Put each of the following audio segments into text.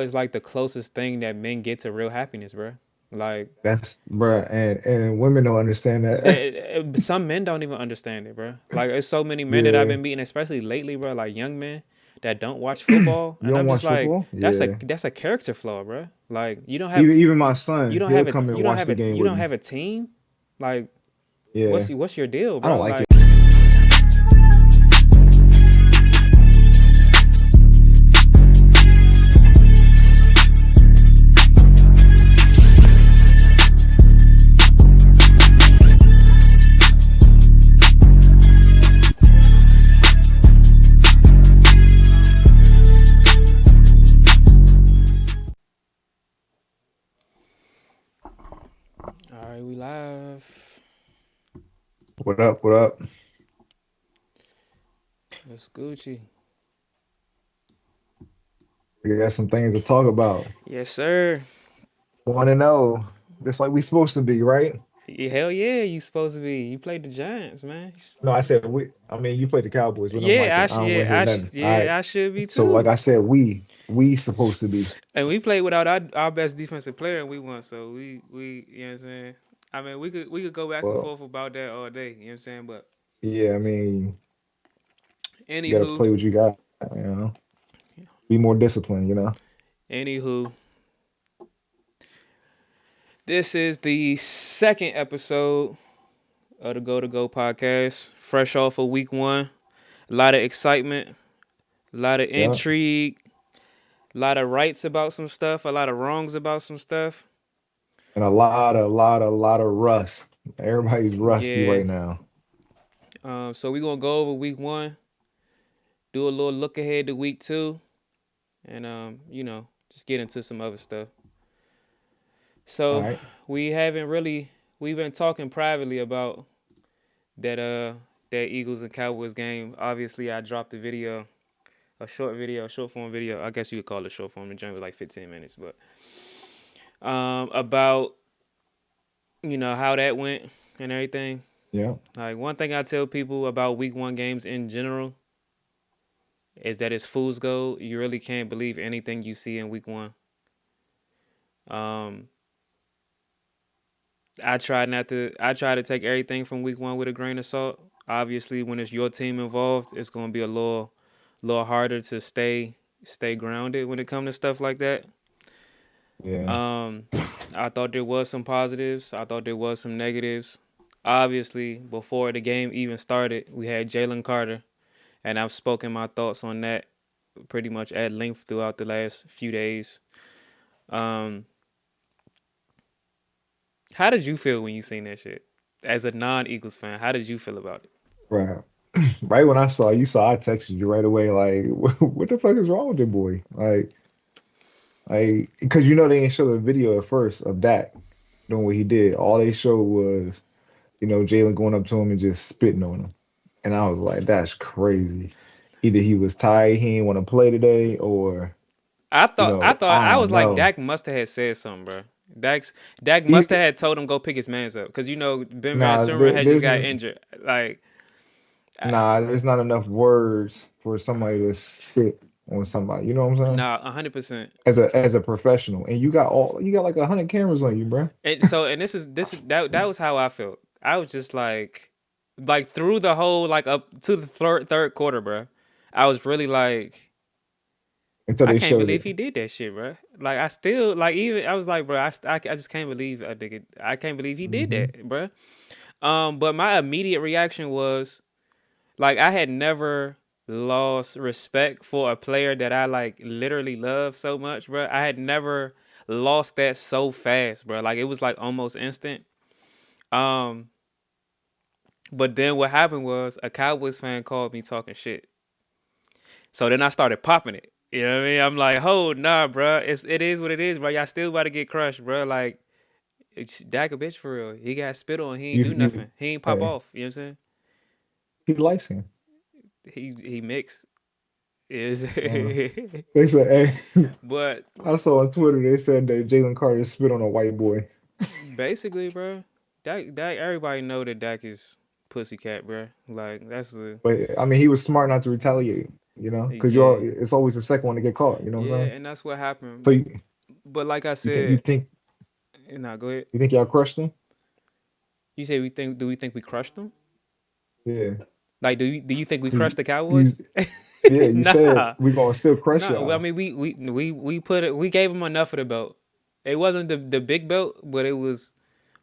It's like the closest thing that men get to real happiness, bro. Like That's bruh, and women don't understand that. some men don't even understand it, bro. Like it's so many men that I've Yeah. been meeting, especially lately, bro. Like young men that don't watch football, You and don't I'm just watch like, football? Yeah. that's a character flaw, bro. Like Even my son, he'll come and you don't watch have the a game with me. team. Like Yeah. what's your deal, I don't bro? like Like it. all right, we live. What up? What up? It's Gucci. We got some things to talk about. Yes, sir. Want to know, just like we supposed to be, right? Hell yeah, you supposed to be. You played the Giants, man. No, I said we. I mean, you play the Cowboys, but I'm like, Yeah, I don't want to hear nothing. All right. I should be So, like too. I said, we supposed to be. And we played without our best defensive player and we won. So we you know what I'm saying? I mean we could go back and Well, forth about that all day, you know what I'm saying? But yeah. I mean, you got to anywho, play what you got. You know, be more disciplined. You know. anywho, this is the second episode of the Go to Go podcast. Fresh off of week one. A lot of excitement, a lot of Yeah. intrigue, a lot of rights about some stuff, a lot of wrongs about some stuff. And a lot of rust. Everybody's rusty Yeah. right now. So we're gonna go over week one, do a little look ahead to week two, and just get into some other stuff. All So right. we haven't really we've been talking privately about that Eagles and Cowboys game. Obviously, I dropped a video, a short form video. I guess you could call it short form. The joint was like 15 minutes, but about how that went and everything. Yeah. Like one thing I tell people about week one games in general is that it's fool's gold. You really can't believe anything you see in week one. Um, I try to take everything from week one with a grain of salt. Obviously, when it's your team involved, it's gonna be a little harder to stay grounded when it comes to stuff like that. Yeah. Um, I thought there was some positives. I thought there was some negatives. Obviously, before the game even started, we had Jalen Carter, and I've spoken my thoughts on that pretty much at length throughout the last few days. Um, how did you feel when you seen that shit? As a non-Eagles fan, how did you feel about it? Right. Right when I saw you saw, I texted you right away. Like, what the fuck is wrong with the boy? Because they didn't show the video at first of Dak doing what he did. All they showed was, Jalen going up to him and just spitting on him. And I was like, that's crazy. Either he was tired, he didn't want to play today, or, I I don't was like know. Dak must have had said something, bro. Dak He, must have had told him go pick his mans up because Ben Van nah, Sumeren had just there's got injured. Like, I, nah, there's not enough words for somebody to spit on somebody. You know what I'm saying? nah, 100%. As a professional, and you got like 100 cameras on you, bro. And that was how I felt. I was just like through the whole like up to the third quarter, bro. I was really like, Until I they can't showed believe it. he did that shit, bro. Like I still like even I was like, bro, I just can't believe I can't believe he did Hmm. that, bro. But my immediate reaction was like I had never lost respect for a player that I like literally love so much, bro. I had never lost that so fast, bro. Like it was like almost instant. Um, but then what happened was a Cowboys fan called me talking shit. So then I started popping it. You know what I mean? I'm like, "Oh, nah, bro. It is what it is, bro. Y'all still about to get crushed, bro. Like, it's Dak a bitch for real. He got spit on. He ain't You do you nothing. He ain't pop hey, off. You know what I'm he likes him. saying? He mixed. Is Uh, they said, hey, but I saw on Twitter they said that Jalen Carter spit on a white boy. basically, bro, Dak. Everybody know that Dak is pussycat, bro. Like that's the But I mean, he was smart not to retaliate. because you're Yeah, it's always the second one to get caught. You know what yeah, I'm saying? and that's what happened. So But like I you think you said, think nah, go ahead. you think y'all crushed them? You say we think? Do we think we crushed them? Yeah. Like, do you think we 'Cause crushed the you Cowboys? yeah, you said Nah, we're gonna still crush nah. Well, I y'all. mean, we put it. We gave them enough of the belt. It wasn't the big belt, but it was.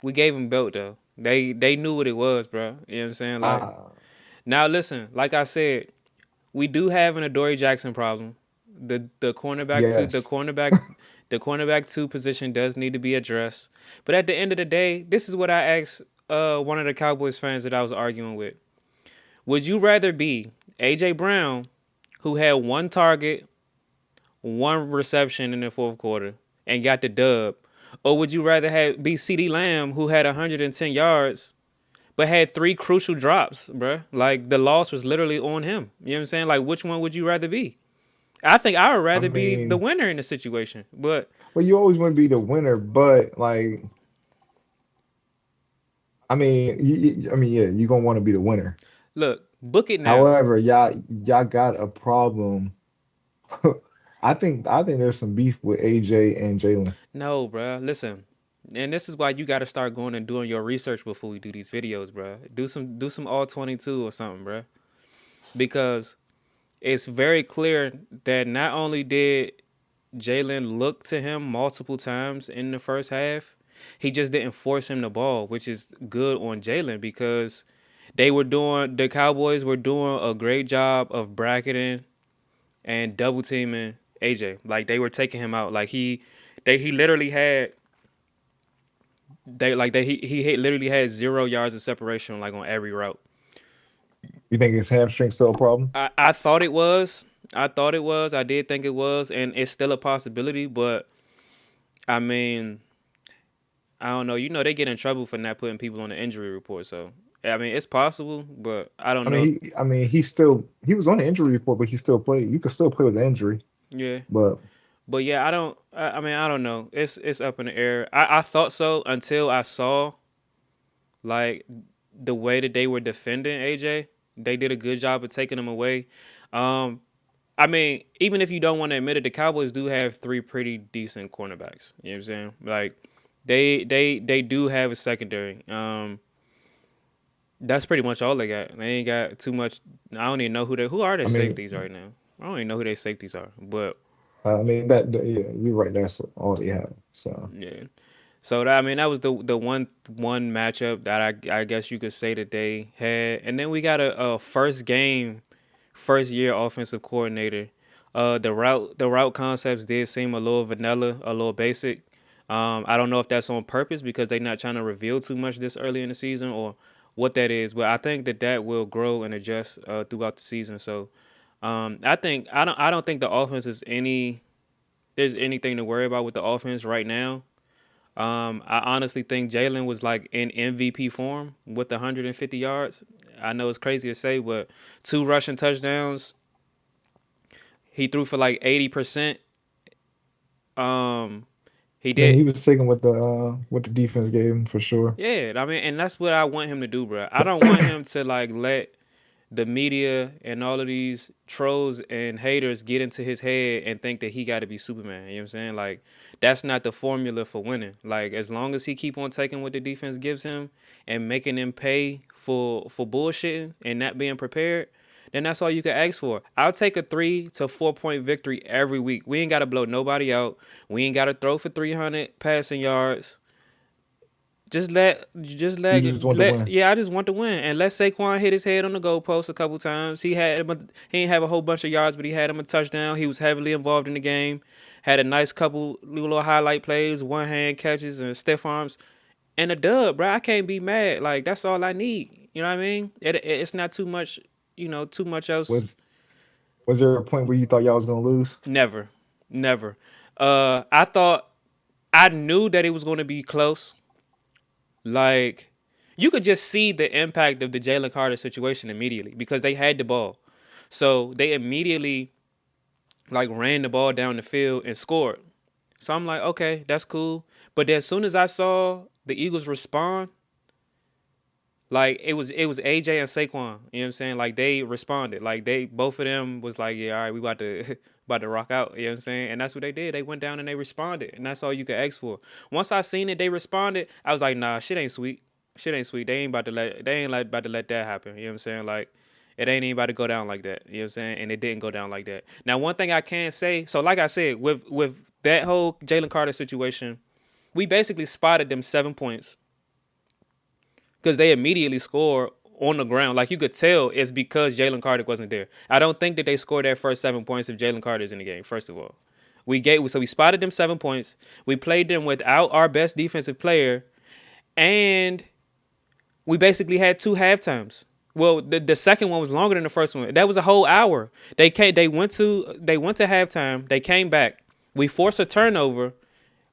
We gave them belt though. They knew what it was, bro. You know what I'm saying? Like Ah, now, listen. Like I said, we do have an Adoree Jackson problem. The cornerback to yes. the cornerback two position does need to be addressed. But at the end of the day, this is what I asked one of the Cowboys fans that I was arguing with. Would you rather be AJ Brown, who had one target, one reception in the fourth quarter, and got the dub, or would you rather be CD Lamb, who had 110 yards but had three crucial drops, bruh? Like the loss was literally on him. You know what I'm saying? Like which one would you rather be? I think I would I rather be the mean, winner in the situation. But well, you always want to be the winner, but like, I mean, yeah, you're gonna want to be the winner. look, book it now. However, y'all got a problem. I think there's some beef with AJ and Jalen. No, bruh. Listen, and this is why you got to start going and doing your research before we do these videos, bruh. Do some all 22 or something, bruh. Because it's very clear that not only did Jalen look to him multiple times in the first half, he just didn't force him the ball, which is good on Jalen because the Cowboys were doing a great job of bracketing and double teaming AJ. Like they were taking him out. Like he literally had he literally had 0 yards of separation like on every route. You think his hamstring still a problem? I thought it was. I thought it was. I did think it was, and it's still a possibility. But I mean, I don't know. You know, they get in trouble for not putting people on the injury report. So I mean, it's possible, but I don't know. I mean, he was on the injury report, but he still played. You could still play with the injury, Yeah, but but yeah, I don't. I mean, I don't know. It's up in the air. I thought so until I saw like the way that they were defending AJ. They did a good job of taking him away. Um, I mean, even if you don't want to admit it, the Cowboys do have three pretty decent cornerbacks. You know what I'm saying? Like they do have a secondary. That's pretty much all they got. They ain't got too much. I don't even know who are their I mean, safeties right now. I don't even know who their safeties are. But yeah, you're right. That's all they have. So yeah. So I mean that was the one matchup that I guess you could say that they had, and then we got a first game, first year offensive coordinator. The route concepts did seem a little vanilla, a little basic. I don't know if that's on purpose because they're not trying to reveal too much this early in the season or what that is, but I think that will grow and adjust throughout the season. So I don't think the offense is there's anything to worry about with the offense right now. I honestly think Jalen was like in MVP form with 150 yards. I know it's crazy to say, but two rushing touchdowns. He threw for like 80%. Um, he I mean, did. he was taking what the defense gave him for sure. Yeah, I mean, and that's what I want him to do, bro. I don't want him to like let the media and all of these trolls and haters get into his head and think that he got to be Superman. You know what I'm saying? Like that's not the formula for winning. Like as long as he keep on taking what the defense gives him and making them pay for bullshitting and not being prepared, then that's all you can ask for. I'll take a 3 to 4 point victory every week. We ain't got to blow nobody out. We ain't got to throw for 300 passing yards. You just want to win. Yeah, I just want to win. And let Saquon hit his head on the goalpost a couple times. He didn't have a whole bunch of yards, but he had him a touchdown. He was heavily involved in the game. Had a nice couple little highlight plays, one hand catches and stiff arms, and a dub, bro. I can't be mad. Like that's all I need. You know what I mean? It's not too much. Too much else. Was was there a point where you thought y'all was gonna lose? Never, never. I knew that it was going to be close. Like you could just see the impact of the Jalen Carter situation immediately because they had the ball. So they immediately like ran the ball down the field and scored. So I'm like, okay, that's cool. But then as soon as I saw the Eagles respond, Like it was AJ and Saquon. You know what I'm saying? Like they responded. Like they both of them was like, yeah, all right, we about to about to rock out. You know what I'm saying? And that's what they did. They went down and they responded, and that's all you could ask for. Once I seen it, they responded. I was like, nah, shit ain't sweet. Shit ain't sweet. They ain't like about to let that happen. You know what I'm saying? Like it ain't even about to go down like that. You know what I'm saying? And it didn't go down like that. Now, one thing I can say, so like I said, with that whole Jalen Carter situation, we basically spotted them 7 points because they immediately scored on the ground. Like you could tell, it's because Jalen Carter wasn't there. I don't think that they scored their first 7 points if Jalen Carter is in the game. First of all, we spotted them 7 points. We played them without our best defensive player, and we basically had two halftimes. Well, the second one was longer than the first one. That was a whole hour. They went to halftime. They came back. We forced a turnover.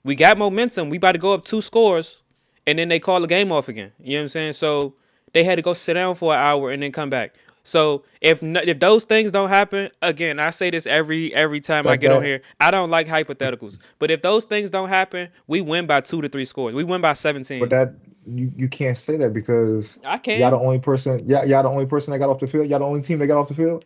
We got momentum. We about to go up 2 scores, and then they call the game off again. You know what I'm saying? So they had to go sit down for an hour and then come back. So if those things don't happen, again, I say this every time I That get on that here. I don't like hypotheticals, but if those things don't happen, we win by 2 to 3 scores. We win by but 17. that you can't say that because I can. y'all the only person that got off the field. Y'all the only team that got off the field.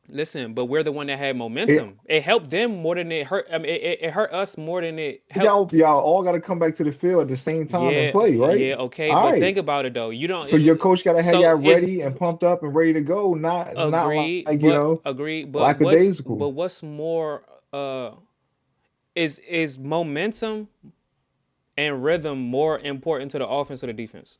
Listen, but we're the one that had It, momentum. It helped them more than it hurt. I mean, it hurt us more than it helped. y'all all got to come back to the field at the same time and Yeah, play, right? yeah, okay. All But right. think about it though. You don't. So your coach got to have y'all So it's ready and pumped up and ready to go, not agreed, like agreed. But lackadaisical. what's more is momentum and rhythm more important to the offense or the defense?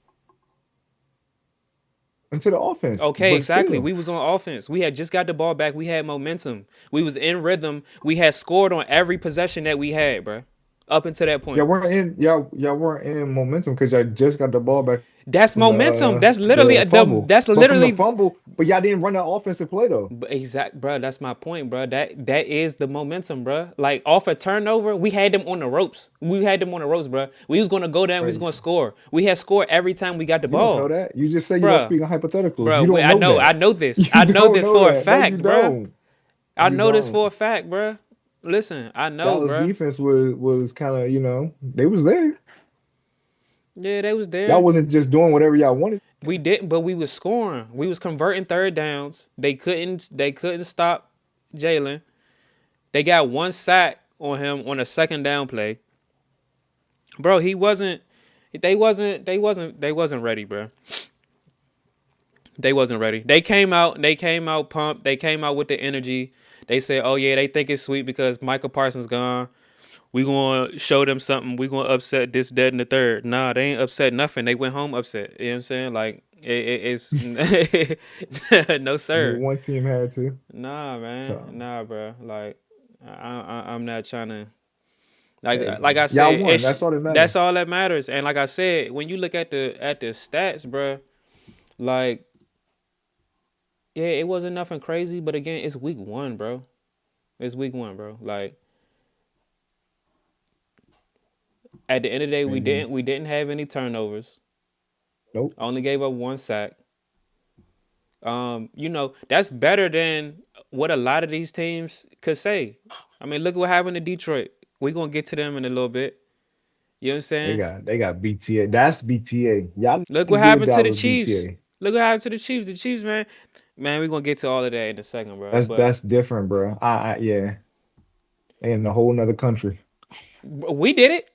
Into the offense, Okay, but exactly. still, We was on offense. We had just got the ball back. We had momentum. We was in rhythm. We had scored on every possession that we had, bro. Up until that point. y'all weren't in momentum because y'all just got the ball back That's from momentum. That's literally the the. fumble. That's But from the literally. fumble, but y'all didn't run that offensive play though. Exact, bro. That's my point, bro. That is the momentum, bro. Like off a turnover, we had them on the ropes. We had them on the ropes, bro. We was gonna go down. We was gonna Crazy. score. We had scored every time we got the You don't know ball, that. You just say you don't bro. speak in hypotheticals. Bro, You don't I know know. I that. know this. You I know don't this know for a that. No, you fact, bro. don't. I You know this don't. for a fact, bro. Listen, I know, Dallas bro. defense was kind of, they was there. Yeah, they was Y'all there. wasn't just doing whatever y'all wanted. We didn't, but we was scoring. We was converting third downs. They couldn't. They couldn't stop Jalen. They got one sack on him on a second down play. Bro, he wasn't. They wasn't ready, bro. They wasn't ready. They came out. They came out pumped. They came out with the energy. They said, "Oh yeah, they think it's sweet because Michael Parsons gone. We gonna show them something. We gonna upset this, that, and the third." Nah, they ain't upset nothing. They went home upset. You know what I'm saying? Like it's no I mean, sir. one team had to. Nah, man. So, Nah, bro. Like I'm not trying to. hey, Like I y'all said, won. That's all that that's matters. all that matters. And like I said, when you look at the stats, bro, like yeah, it wasn't nothing crazy. But again, it's week one, bro. It's week one, bro. Like at the end of the day, I mean, we didn't have any turnovers. nope. Only gave up one sack. That's better than what a lot of these teams could say. I mean, look what happened to Detroit. We're gonna get to them in a little bit. You know what I'm They saying? got they got BTA. That's BTA. Y'all Look what can give happened to the Dallas Chiefs. BTA. Look what happened to the Chiefs. The Chiefs, man. Man, we're gonna get to all of that in a second, bro. But That's different, bro. Yeah, they in a whole nother country. we did it.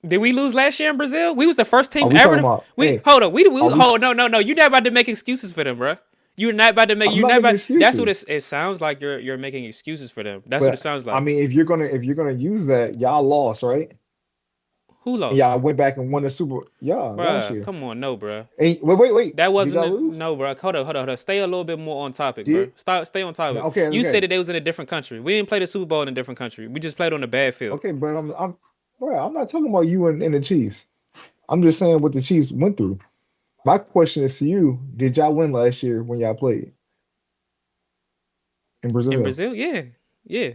Did we lose last year in Brazil? We was the first Are team we ever talking to. about? We Hey, hold on. We are we? hold no. You're not about to make excuses for them, bro. You're not about to make. I'm You're not not making about. That's what excuses, it sounds like. You're making excuses for them. That's what it but sounds I like. mean, if you're gonna use that, y'all lost, right? Who And lost? y'all went back and won the Super. Yeah, last Bruh, year. come on, no, bruh. Hey, wait. That Did wasn't y'all it. lose? No, bruh. Hold on. Stay a little bit more on topic, bruh. Did? Stay on No, topic. okay, You said okay, that they was in a different country. We didn't play the Super Bowl in a different country. We just played on a bad field. okay. But bro, I'm not talking about you and the Chiefs. I'm just saying what the Chiefs went through. My question is to you: did y'all win last year when y'all played in In Brazil? Brazil, yeah. Yeah.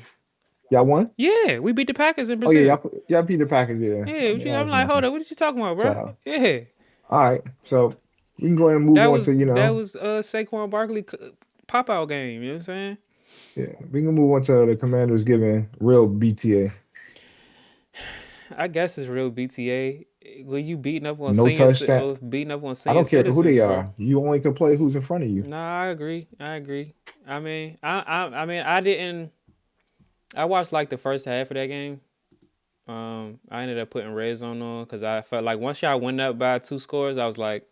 Y'all won? Yeah. We beat the Packers in Oh yeah, Brazil. y'all beat the Packers. Yeah, Yeah. I mean that I'm was like, hold nothing. up, what are you talking about, bruh? So Yeah. all right, so we can go ahead and move That on was to that was Saquon Barkley pop out game, you know what I'm saying? yeah, we can move on to the Commanders giving real BTA. I guess it's real BTA. When you No touchdown. beating up on I senior don't care who citizens, they bro. are. You only can play who's in front of you. Nah, I agree. I agree. I mean, I didn't. I watched like the first half of that game. I ended up putting red zone on because I felt like once y'all went up by 2 scores, I was like,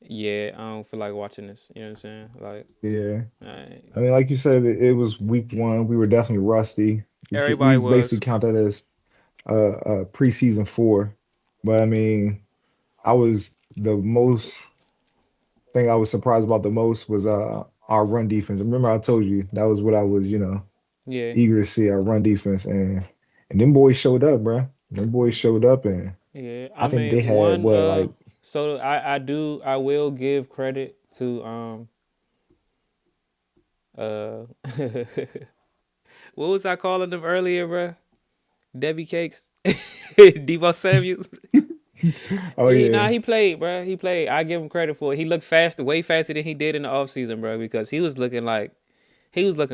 yeah, I don't feel like watching this. You know what I'm saying? Like, Yeah. I, I mean, like you said, it was week one. We were definitely rusty. We everybody basically was. count that as preseason four. But I mean, I was the most thing I was surprised about the most was our run defense. Remember I told you that was what I was, Yeah, eager to see, our run defense, and them boys showed up, bro. Them boys showed up, and yeah. I I think they mean, had one. what, like, So I will give credit to what was I calling them earlier, bro? Debbie Cakes, Debo Samuels. oh yeah, He played, bro. He played. I give him credit for it. He looked faster, way faster than he did in the offseason, bro. Because he was looking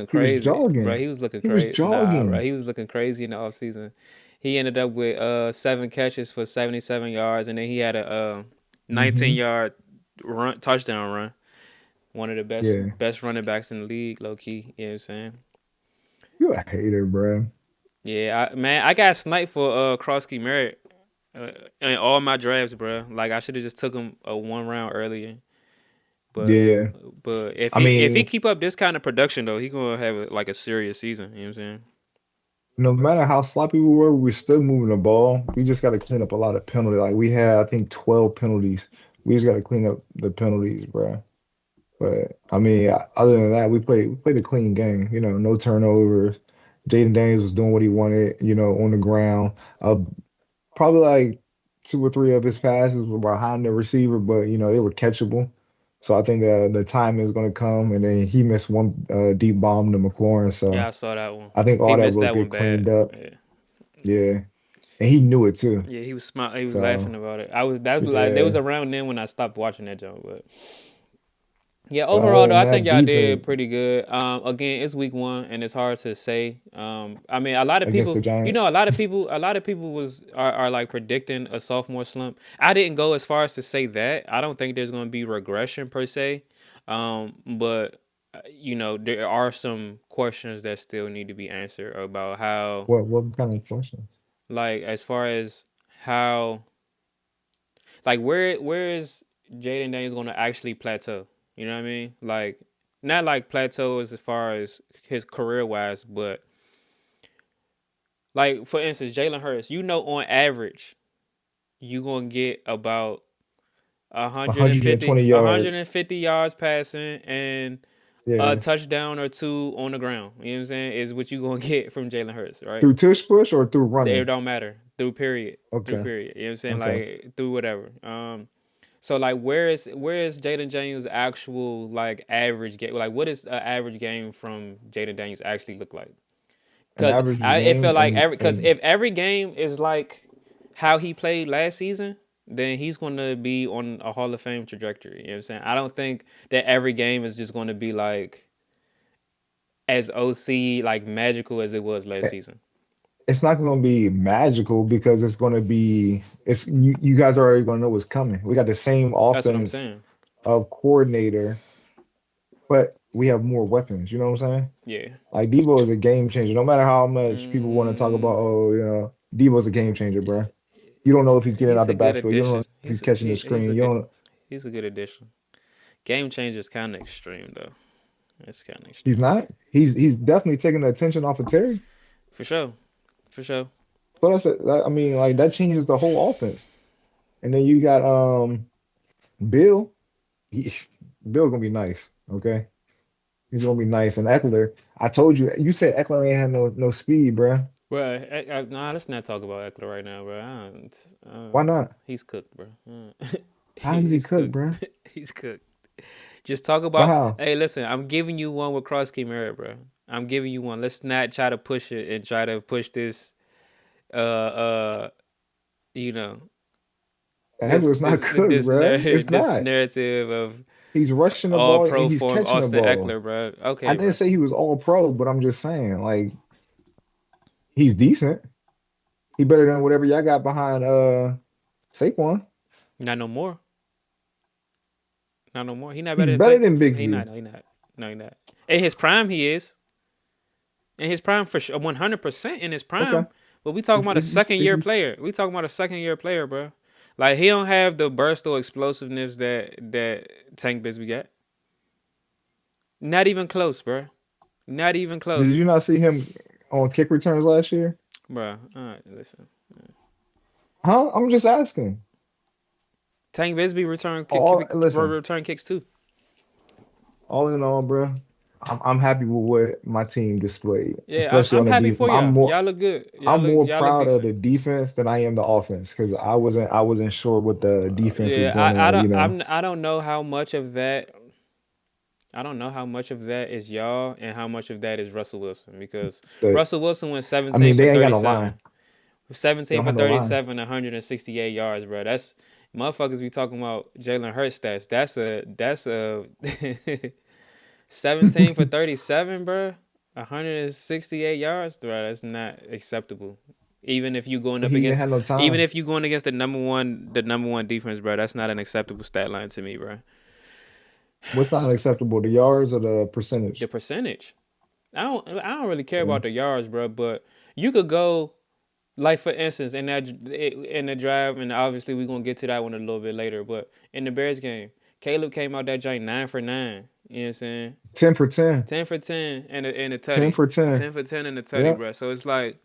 he was crazy, bro. jogging. He was looking He was crazy. Nah, bro. jogging. He was looking crazy in the offseason. He ended up with 7 catches for 77 yards, and then he had a 19 Hmm. yard touchdown run. One of the Yeah, best running backs in the league, low key. You know what I'm saying? you a hater, bro. Yeah, man, I got sniped for Krosky Merritt in all my drafts, bro. Like I should have just took him a 1 round earlier. But Yeah, if I he mean, keep up this kind of production though, he gonna have like a serious season. You know what I'm saying? no matter how sloppy we were, we are still moving the ball. We just got to clean up a lot of penalties. Like we had, I think, 12 penalties. We just got to clean up the penalties, bro. But I mean, other than that, we played a clean game. No turnovers. Jaden Daniels was doing what he wanted. On the ground. Probably like two or three of his passes were behind the receiver, but they were catchable. So I think the time is going to come, and then he missed one deep bomb to McLaurin. Yeah, So I saw that one. I think He all that missed will that one get bad. cleaned up. Yeah. Yeah, and he knew it too. Yeah, he was smart. He was So laughing about it. I was that's like there was yeah, around then when I stopped watching that jump, but yeah, but overall other though, than I think that, y'all did defense pretty good. Again, it's week one, and it's hard to say. I mean, a lot of against the people, Giants. a lot of people are like predicting a sophomore slump. I didn't go as far as to say that. I don't think there's going to be regression per se, but there are some questions that still need to be answered about how, What kind of questions? like, as far as how, like, where is Jaden Daniels going to actually plateau? You know what I mean? Like, not like plateau as far as his career wise, but like for instance, Jalen Hurts. On average, you gonna get about 120 150 yards. yards passing and a Yeah, touchdown or two on the ground. You know what I'm saying? Is what you gonna get from Jalen Hurts, right? through tush push or through It running. don't matter through period, through Okay, period. You know what I'm saying? okay. Like through whatever. So like, where is Jaden Daniels' actual like average game? Like, what is an average game from Jaden Daniels actually look like? An Because average I it game feel like every because and if every game is like how he played last season, then he's going to be on a Hall of Fame trajectory. You know what I'm saying? I don't think that every game is just going to be like as OC like magical as it was last season. it's not going to be magical because you guys are already going to know what's coming. We got the same That's what I'm offense saying. of coordinator, but we have more weapons. You know what I'm saying? Yeah. Like Debo is a game changer. No matter how much people want to talk about, Mm, oh, Debo's a game changer, bro. You don't know if he's getting out he's the a good backfield. You don't know addition. if he's catching the screen. You don't. He's a good addition. Game changer is kind of extreme though. It's kind of He's extreme not. He's definitely taking the attention off of Terry. for sure. For sure. So I mean, like that changes the whole offense. And then you got Bill. He, Bill gonna be nice. Okay, he's gonna be nice. And Eckler, I told you. You said Eckler ain't had no speed, bruh. Bro, nah, let's not talk about Eckler right now, bro. Why not? He's cooked, bro. How does he He's cook, cooked. bruh? He's cooked. Just talk But about. how? Hey, listen, I'm giving you one with cross key merit, bro. I'm giving you one. Let's not try to push it and try to push this. Uh, uh, you know, Eckler's not cooked, bruh. It's this not. narrative of He's rushing the all ball pro and he's form catching the Austin ball. Eckler, bro. I Okay, didn't bro. say he was all pro, but I'm just saying, like, he's decent. He better than whatever y'all got behind Saquon. Not no more. Not no more. He not He's better than better Tank. than He not. Bigsby. No, he not. No, he not. In his prime, he is. In his prime for sure, 100% in his Okay. prime. But we talking If about a if you second if year you player. We talking about a second year player, bro. Like he don't have the burst or explosiveness that Tank Bisbee got. Not even close, bro. Not even did close, you not see him on kick returns last year? bro. All right, listen. Huh? I'm just asking. Tank Bisbee return Listen, return kicks too. all in all, bro, I'm happy with what my team displayed, Yeah, especially I'm on the happy defense. for y'all. Y'all look good. I'm more Y'all look proud of decent. the defense than I am the offense because I wasn't sure what the defense was Yeah, going to, I don't know how much of that. I don't know how much of that is y'all and how much of that is Russell Wilson because the Russell Wilson went I 17 mean, for they ain't got no 37. line. They 17 don't for have no line. 37, 168 yards, bro. That's motherfuckers be talking about Jalen Hurts stats. That's a 17 for 37, bro. 168 yards, bro. That's not acceptable. Even if you going But up he didn't against, have no even time. if you going against the number one defense, bro. That's not an acceptable stat line to me, bro. What's not acceptable, the yards or the The percentage? percentage. I don't really care Yeah. about the yards, bro. But you could go like for instance in the drive, and obviously we're gonna get to that one a little bit later. But in the Bears game, Caleb came out that joint 9 for 9. You know what I'm saying? 10 for 10. 10 for 10 and a 10 tutty. for 10. 10 for 10 and a tutty, Yeah. bro. So it's like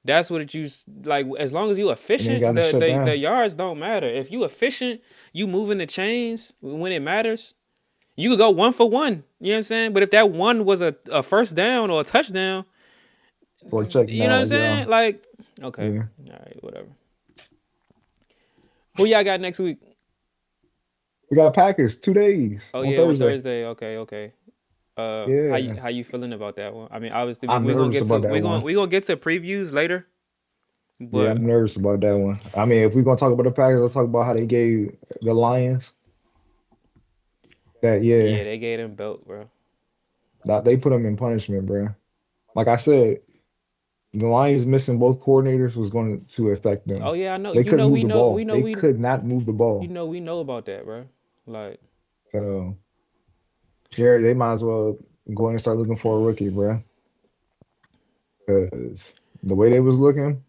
that's what it used like. As long as you And then efficient, got to shut the down. yards don't matter. If you efficient, you moving the chains when it matters. You could go 1 for 1. You know what I'm saying? But if that one was a first down or a touchdown, For a check you know what down, I'm like, saying? y'all. Like, okay, Yeah. all right, whatever. Who y'all got next week? We got Packers 2 days Oh on yeah, on Thursday. Thursday. Okay, okay. Yeah. How you feeling about that one? I mean, obviously I'm we gonna nervous get about to that one. we gonna get to previews later, Yeah, but I'm nervous about that one. I mean, if we're gonna talk about the Packers, let's talk about how they gave the Lions that, yeah, yeah, they gave them belt, bro. that they put them in punishment, bro. Like I said, the Lions missing both coordinators was going to affect Oh them. yeah, I know. They You couldn't know, move we the know, we ball. know, They we could not move the ball. we know about that, bro. Like, So, Jared, they might as well go in and start looking for a rookie, bro. Because the way they was looking,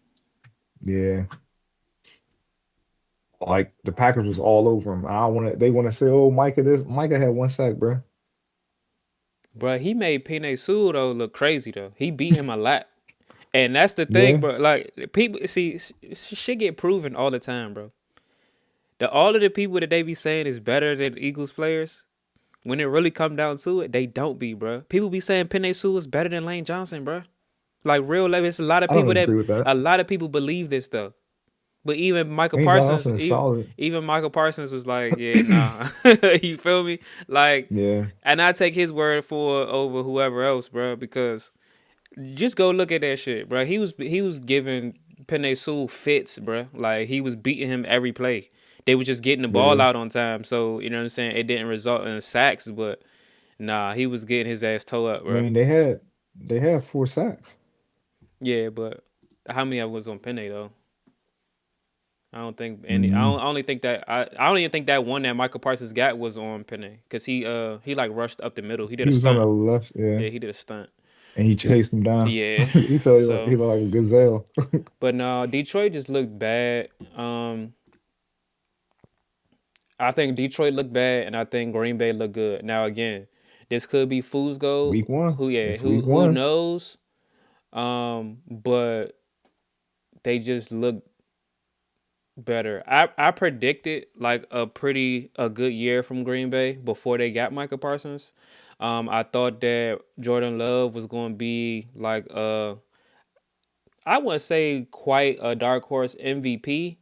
yeah, like the Packers was all over them. I don't want to. They want to say, "Oh, Micah had 1 sack, bro." bro, he made Penei Sewell though look crazy though. He beat him a lot. And that's the thing, Yeah, bro. Like people see shit get proven all the time, bro. All of the people that they be saying is better than Eagles players, when it really come down to it, they don't be, bro. People be saying Penei Sewell is better than Lane Johnson, bro. Like real life, it's I don't agree with that. a lot of people believe this stuff. But Lane Johnson is solid. Even Michael Parsons was like, yeah, nah. You feel me? Like, Yeah, and I take his word for over whoever else, bro, because just go look at that shit, bro. He was giving Penei Sewell fits, bro. Like he was beating him every play. They was just getting the ball yeah. out on time, so you know what I'm saying. It didn't result in sacks, but nah, he was getting his ass toe up, I bro. mean, they had 4 sacks. Yeah, but how many of it was on Penei though? I don't think any. I Mm. only think that I don't even think that one that Michael Parsons got was on Penei because he like rushed up the middle. He did He a was on stunt. the left, yeah, Yeah, he did a stunt. and he chased him down. Yeah, He said he so looked like a gazelle. but no, Detroit just looked bad. I think Detroit looked bad, and I think Green Bay looked good. Now again, this could be fool's gold. Week one. Who yeah, It's week who one. knows? But they just look better. I predicted like a good year from Green Bay before they got Michael Parsons. I thought that Jordan Love was going to be like I wouldn't say quite a dark horse MVP,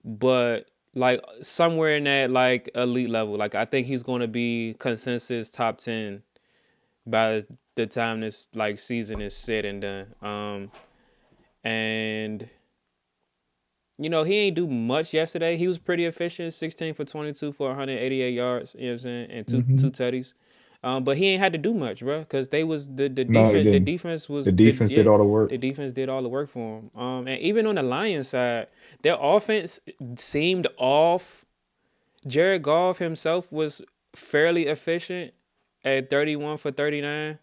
but like somewhere in that like elite level. Like I think he's going to be consensus top 10 by the time this like season is said and done. And he ain't do much yesterday. He was pretty efficient, 16 for 22 for 188 yards, you know what I'm saying, and two Hmm. tutties. But he ain't had to do much, bro, because they was the No, he defense. The didn't. defense The was the defense did yeah. all the work. The defense did all the work for him. And even on the Lions side, their offense seemed off. Jared Goff himself was fairly efficient at 31 for 39.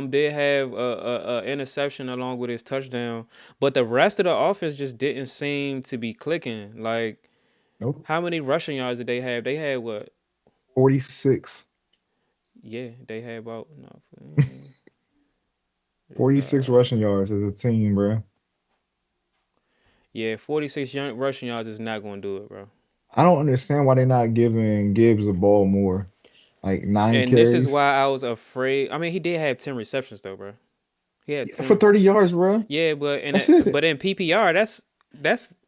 Did have a interception along with his touchdown, but the rest of the offense just didn't seem to be clicking. Like, Nope. how many rushing yards did they have? They had what? 46. Yeah, they had about no, 46 35. rushing yards as a team, bro. Yeah, 46 rushing yards is not going to do it, bro. I don't understand why they're not giving Gibbs the ball more. Like nine And this is carries. why I was afraid. I mean, he did have 10 receptions though, bro. He had Yeah, for 10. 30 yards, bro. Yeah, That's it. but in PPR, that's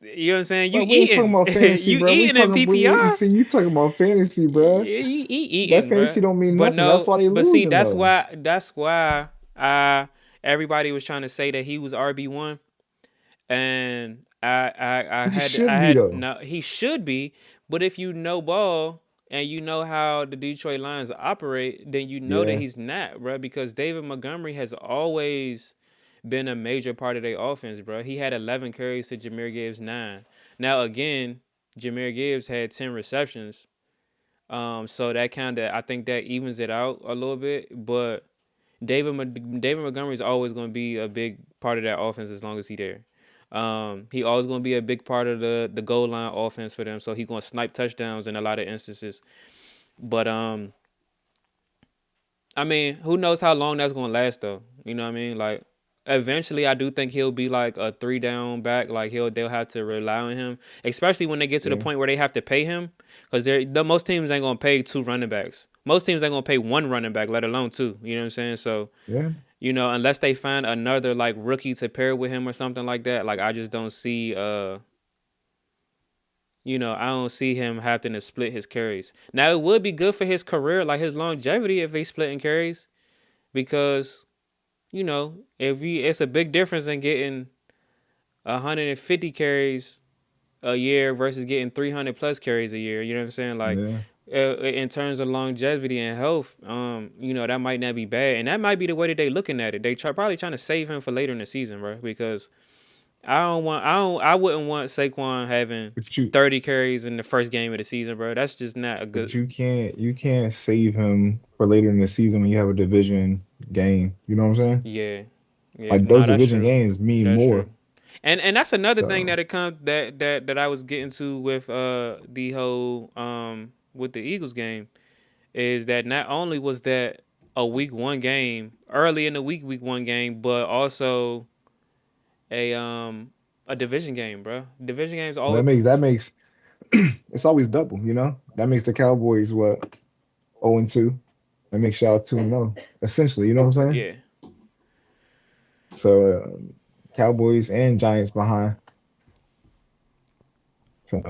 you know what I'm saying. You But we ain't talking eating, about fantasy, you bro. eating in We ain't PPR. see you talking about fantasy, bro. Yeah, you That eating, bro. fantasy don't mean But nothing. That's no, why they but see, losing though. that's why I everybody was trying to say that he was RB1, and He I should be had though. no, he should be, but if you know ball and you know how the Detroit Lions operate, then you know that Yeah. he's not, bro, because David Montgomery has always been a major part of their offense, bro. He had 11 carries to Jameer Gibbs 9. Now again, Jameer Gibbs had 10 receptions. So that kind of, I think that evens it out a little bit, but David Montgomery is always going to be a big part of that offense as long as he's there. He always going to be a big part of the goal line offense for them. So he's going to snipe touchdowns in a lot of instances. But I mean, who knows how long that's going to last though? You know what I mean? Like, eventually, I do think he'll be like a three down back. Like they'll have to rely on him, especially when they get to the Yeah. point where they have to pay him, because most teams ain't gonna pay two running backs. Most teams ain't gonna pay one running back, let alone two. You know what I'm saying? So Yeah. unless they find another like rookie to pair with him or something like that, like I just don't see I don't see him having to split his carries. Now it would be good for his career, like his longevity, if they split in carries, because if it's a big difference in getting 150 carries a year versus getting 300 plus carries a year. You know what I'm saying? Like, Yeah. in terms of longevity and health, that might not be bad, and that might be the way that they looking at it. They probably trying to save him for later in the season, bro. Because I wouldn't want Saquon having But you 30 carries in the first game of the season, bro. That's just not a but good. you can't save him for later in the season when you have a division game. You know what I'm saying? Yeah, yeah. Like those No, that's division true. games mean That's true. more. And that's another thing So that it comes that I was getting to with the whole with the Eagles game is that not only was that a week 1 game early in the week 1 game, but also a a division game, bro. Division games always that makes it's always double, you know? That makes the Cowboys what 0-2. That makes y'all 2-0, essentially, you know what I'm saying? yeah. So Cowboys and Giants behind. So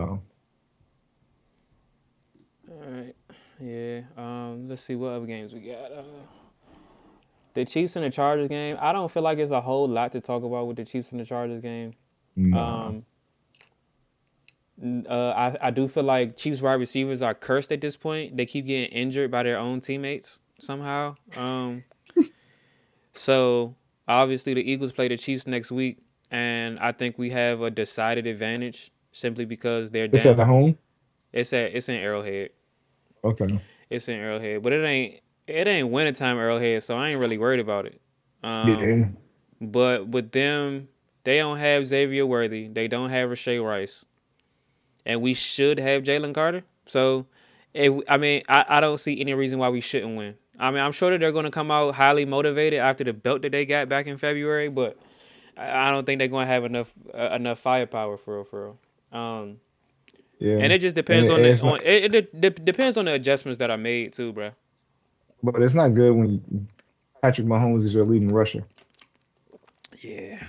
All right. Yeah. Let's see what other games we got. The Chiefs and the Chargers game. I don't feel like it's a whole lot to talk about with the Chiefs and the Chargers game. nah. Um, I do feel like Chiefs wide receivers are cursed at this point. They keep getting injured by their own teammates somehow. So obviously the Eagles play the Chiefs next week, and I think we have a decided advantage simply because they're It's at down. home? It's in Arrowhead. Okay. It's in Arrowhead, but it ain't wintertime Arrowhead, so I ain't really worried about it. Um, Yeah. but with them, they don't have Xavier Worthy. They don't have Rashay Rice, and we should have Jalen Carter. So, I don't see any reason why we shouldn't win. I mean, I'm sure that they're going to come out highly motivated after the belt that they got back in February, but I don't think they're going to have enough firepower for real, for real. And Yeah. it just And, depends it- on and the it's on not it depends on the adjustments that are made too, bro. but it's not good when Patrick Mahomes is your leading rusher. Yeah,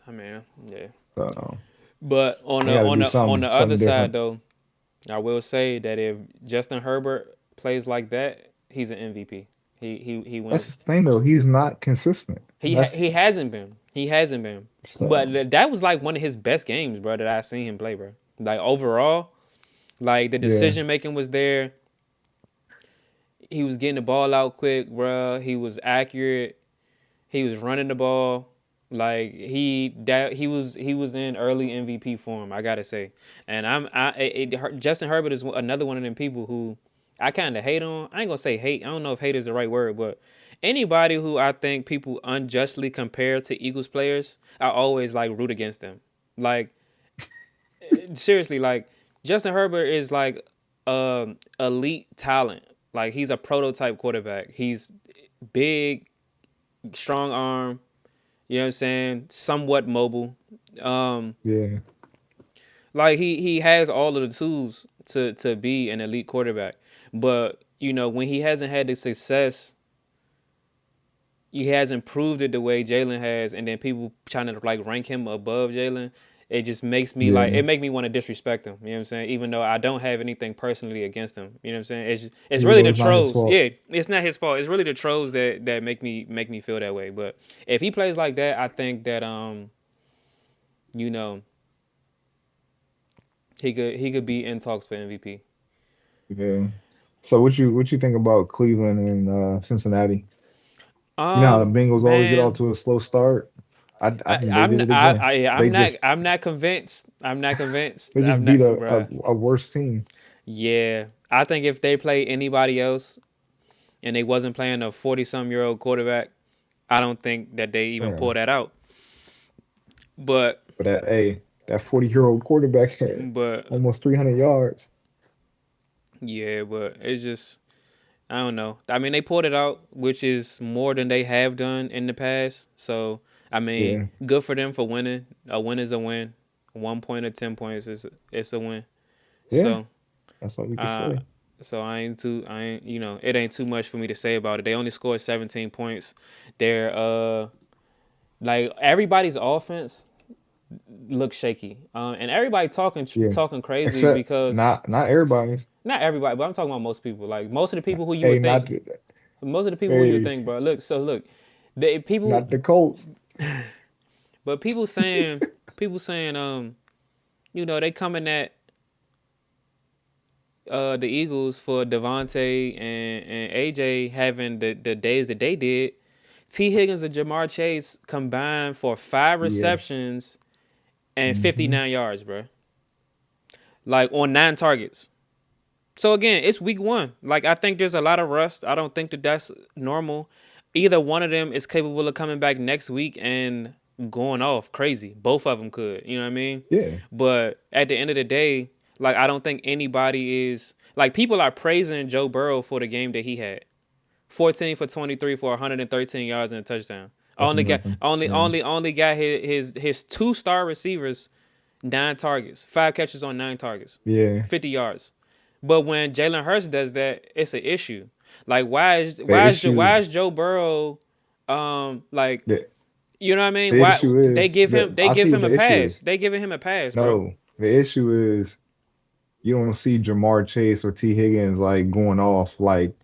I mean, yeah. So But on they the gotta on do the on something the other something side different. though, I will say that if Justin Herbert plays like that, he's an MVP. He That's wins. the thing though. He's not consistent. That's He hasn't been. He hasn't been. But so that was like one of his best games, bro, that I seen him play, bro. Like overall, like the yeah. decision making was there. He was getting the ball out quick, bro. He was accurate. He was running the ball. Like he was in early MVP form, I gotta say. And Justin Herbert is another one of them people who I kind of hate on. I ain't gonna say hate. I don't know if hate is the right word, but anybody who I think people unjustly compare to Eagles players, I always like root against them. Like seriously, like Justin Herbert is like elite talent. Like he's a prototype quarterback. He's big, strong arm. You know what I'm saying? Somewhat mobile. Um, Yeah, like he has all of the tools to be an elite quarterback. But when he hasn't had the success, he hasn't proved it the way Jalen has, and then people trying to like rank him above Jalen. It just makes me like yeah. it make me want to disrespect him. You know what I'm saying? Even though I don't have anything personally against him. You know what I'm saying? It's Even really though the it's not his trolls. fault. Yeah, it's not his fault. It's really the trolls that make me feel that way. But if he plays like that, I think that you know, he could be in talks for MVP. Yeah. So what you think about Cleveland and Cincinnati? You know how the Bengals always get off Man, to a slow start. I think they I'm did it again. I'm They not just I'm not convinced. I'm not convinced. they I'm just not, beat a, bruh. a worse team. Yeah, I think if they play anybody else and they wasn't playing a 40-some-year-old quarterback, I don't think that they even Yeah. pull that out. But But that 40-year-old quarterback had but almost 300 yards. yeah, but it's just I don't know. I mean, they pulled it out, which is more than they have done in the past. So, I mean, Yeah. good for them for winning. A win is a win. 1 point or 10 points is it's a win. Yeah. So, That's all we can uh, say. I ain't it ain't too much for me to say about it. They only scored 17 points. They're like everybody's offense looks shaky. And everybody Yeah. talking crazy Except because not everybody's. not everybody, but I'm talking about most people. Like most of the people who you Hey, would not think the, Most of the people who you hey, think, bro. Look, the people, not the Colts. but people saying, they coming at the Eagles for Devontae and AJ having the days that they did. T. Higgins and Jamar Chase combined for five Yeah. receptions and Hmm. 59 yards, bro. Like on 9 targets. So again, it's week one. Like I think there's a lot of rust. I don't think that that's normal. Either one of them is capable of coming back next week and going off crazy. Both of them could. You know what I mean? Yeah. But at the end of the day, like I don't think anybody is like people are praising Joe Burrow for the game that he had. 14 for 23 for 113 yards and a touchdown. That's Only got nothing. only Yeah. only only got his two-star receivers 9 targets, 5 catches on 9 targets, Yeah. 50 yards. But when Jalen Hurts does that, it's an issue. Like why is The why is Joe, issue why is Joe Burrow like the you know what I mean? the Why issue they is give that him they I'll tell give you what him a the issue pass. is. They giving him a pass, bro. No, the issue is you don't see Jamar Chase or T. Higgins like going off like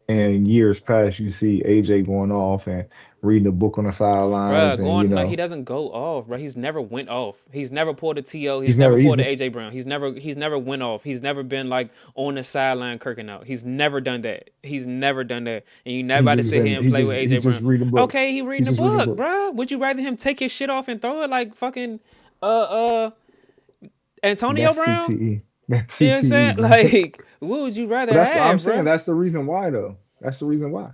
in years past. You see AJ going off and reading a book on the sidelines, Bruh, and going like he doesn't go off, bro. He's never went off. He's never pulled a TO. He's he's never never pulled a AJ Brown. He's never went off. He's never been like on the sideline kirking out. He's never done that. He's never done that. And you never he's about to just sit saying here and play with AJ he's just Brown. reading books. Okay, he reading He's a just reading book, books. bruh. Would you rather him take his shit off and throw it like fucking uh uh Antonio That's Brown? CTE. That's You know what I'm CTE, saying? bro. Like, what would you But rather that's I'm have, saying bruh? that's the reason why though. That's the reason why.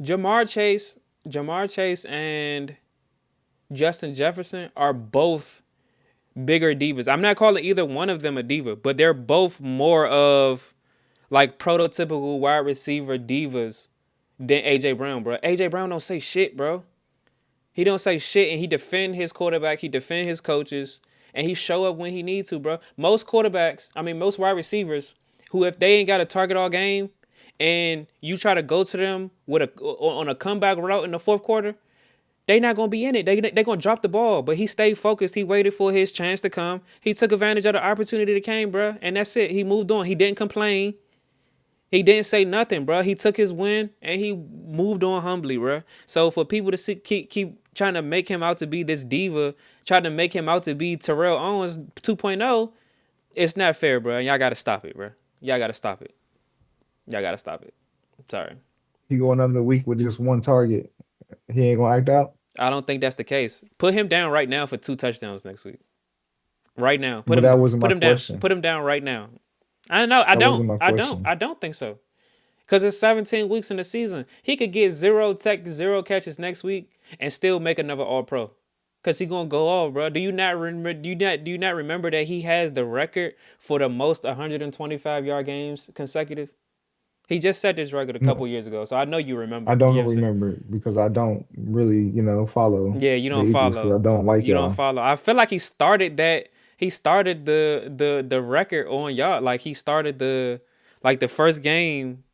Jamar Chase and Justin Jefferson are both bigger divas. I'm not calling either one of them a diva, but they're both more of like prototypical wide receiver divas than AJ Brown, bro. AJ Brown don't say shit, bro. He don't say shit, and he defend his quarterback. He defend his coaches, and he show up when he needs to, bro. Most wide receivers who, if they ain't got a target all game, and you try to go to them with on a comeback route in the fourth quarter, they not gonna be in it. They gonna drop the ball. But he stayed focused. He waited for his chance to come. He took advantage of the opportunity that came, bro. And that's it. He moved on. He didn't complain. He didn't say nothing, bro. He took his win and he moved on humbly, bro. So for people to keep trying to make him out to be this diva, trying to make him out to be Terrell Owens 2.0, it's not fair, bro. Y'all gotta stop it, bro. Y'all gotta stop it. Y'all gotta stop it. Sorry. He going under the week with just one target. He ain't gonna act out. I don't think that's the case. Put him down right now for 2 touchdowns next week. Right now, But that wasn't put my him down. question. Put him down right now. I know. I That don't. wasn't my I don't. question. I don't think so. Because it's 17 weeks in the season. He could get zero catches next week and still make another All Pro. Cause he gonna go off, bro. Do you not remember? Do you not remember that he has the record for the most 125-yard games consecutive? He just set this record a couple No, years ago, so I know you I remember. You know don't what I'm saying? remember it because I don't really, follow Yeah, you the don't Eagles because I follow. don't like You don't y'all. follow. I feel like he started that. He started the record on y'all. Like he started the first game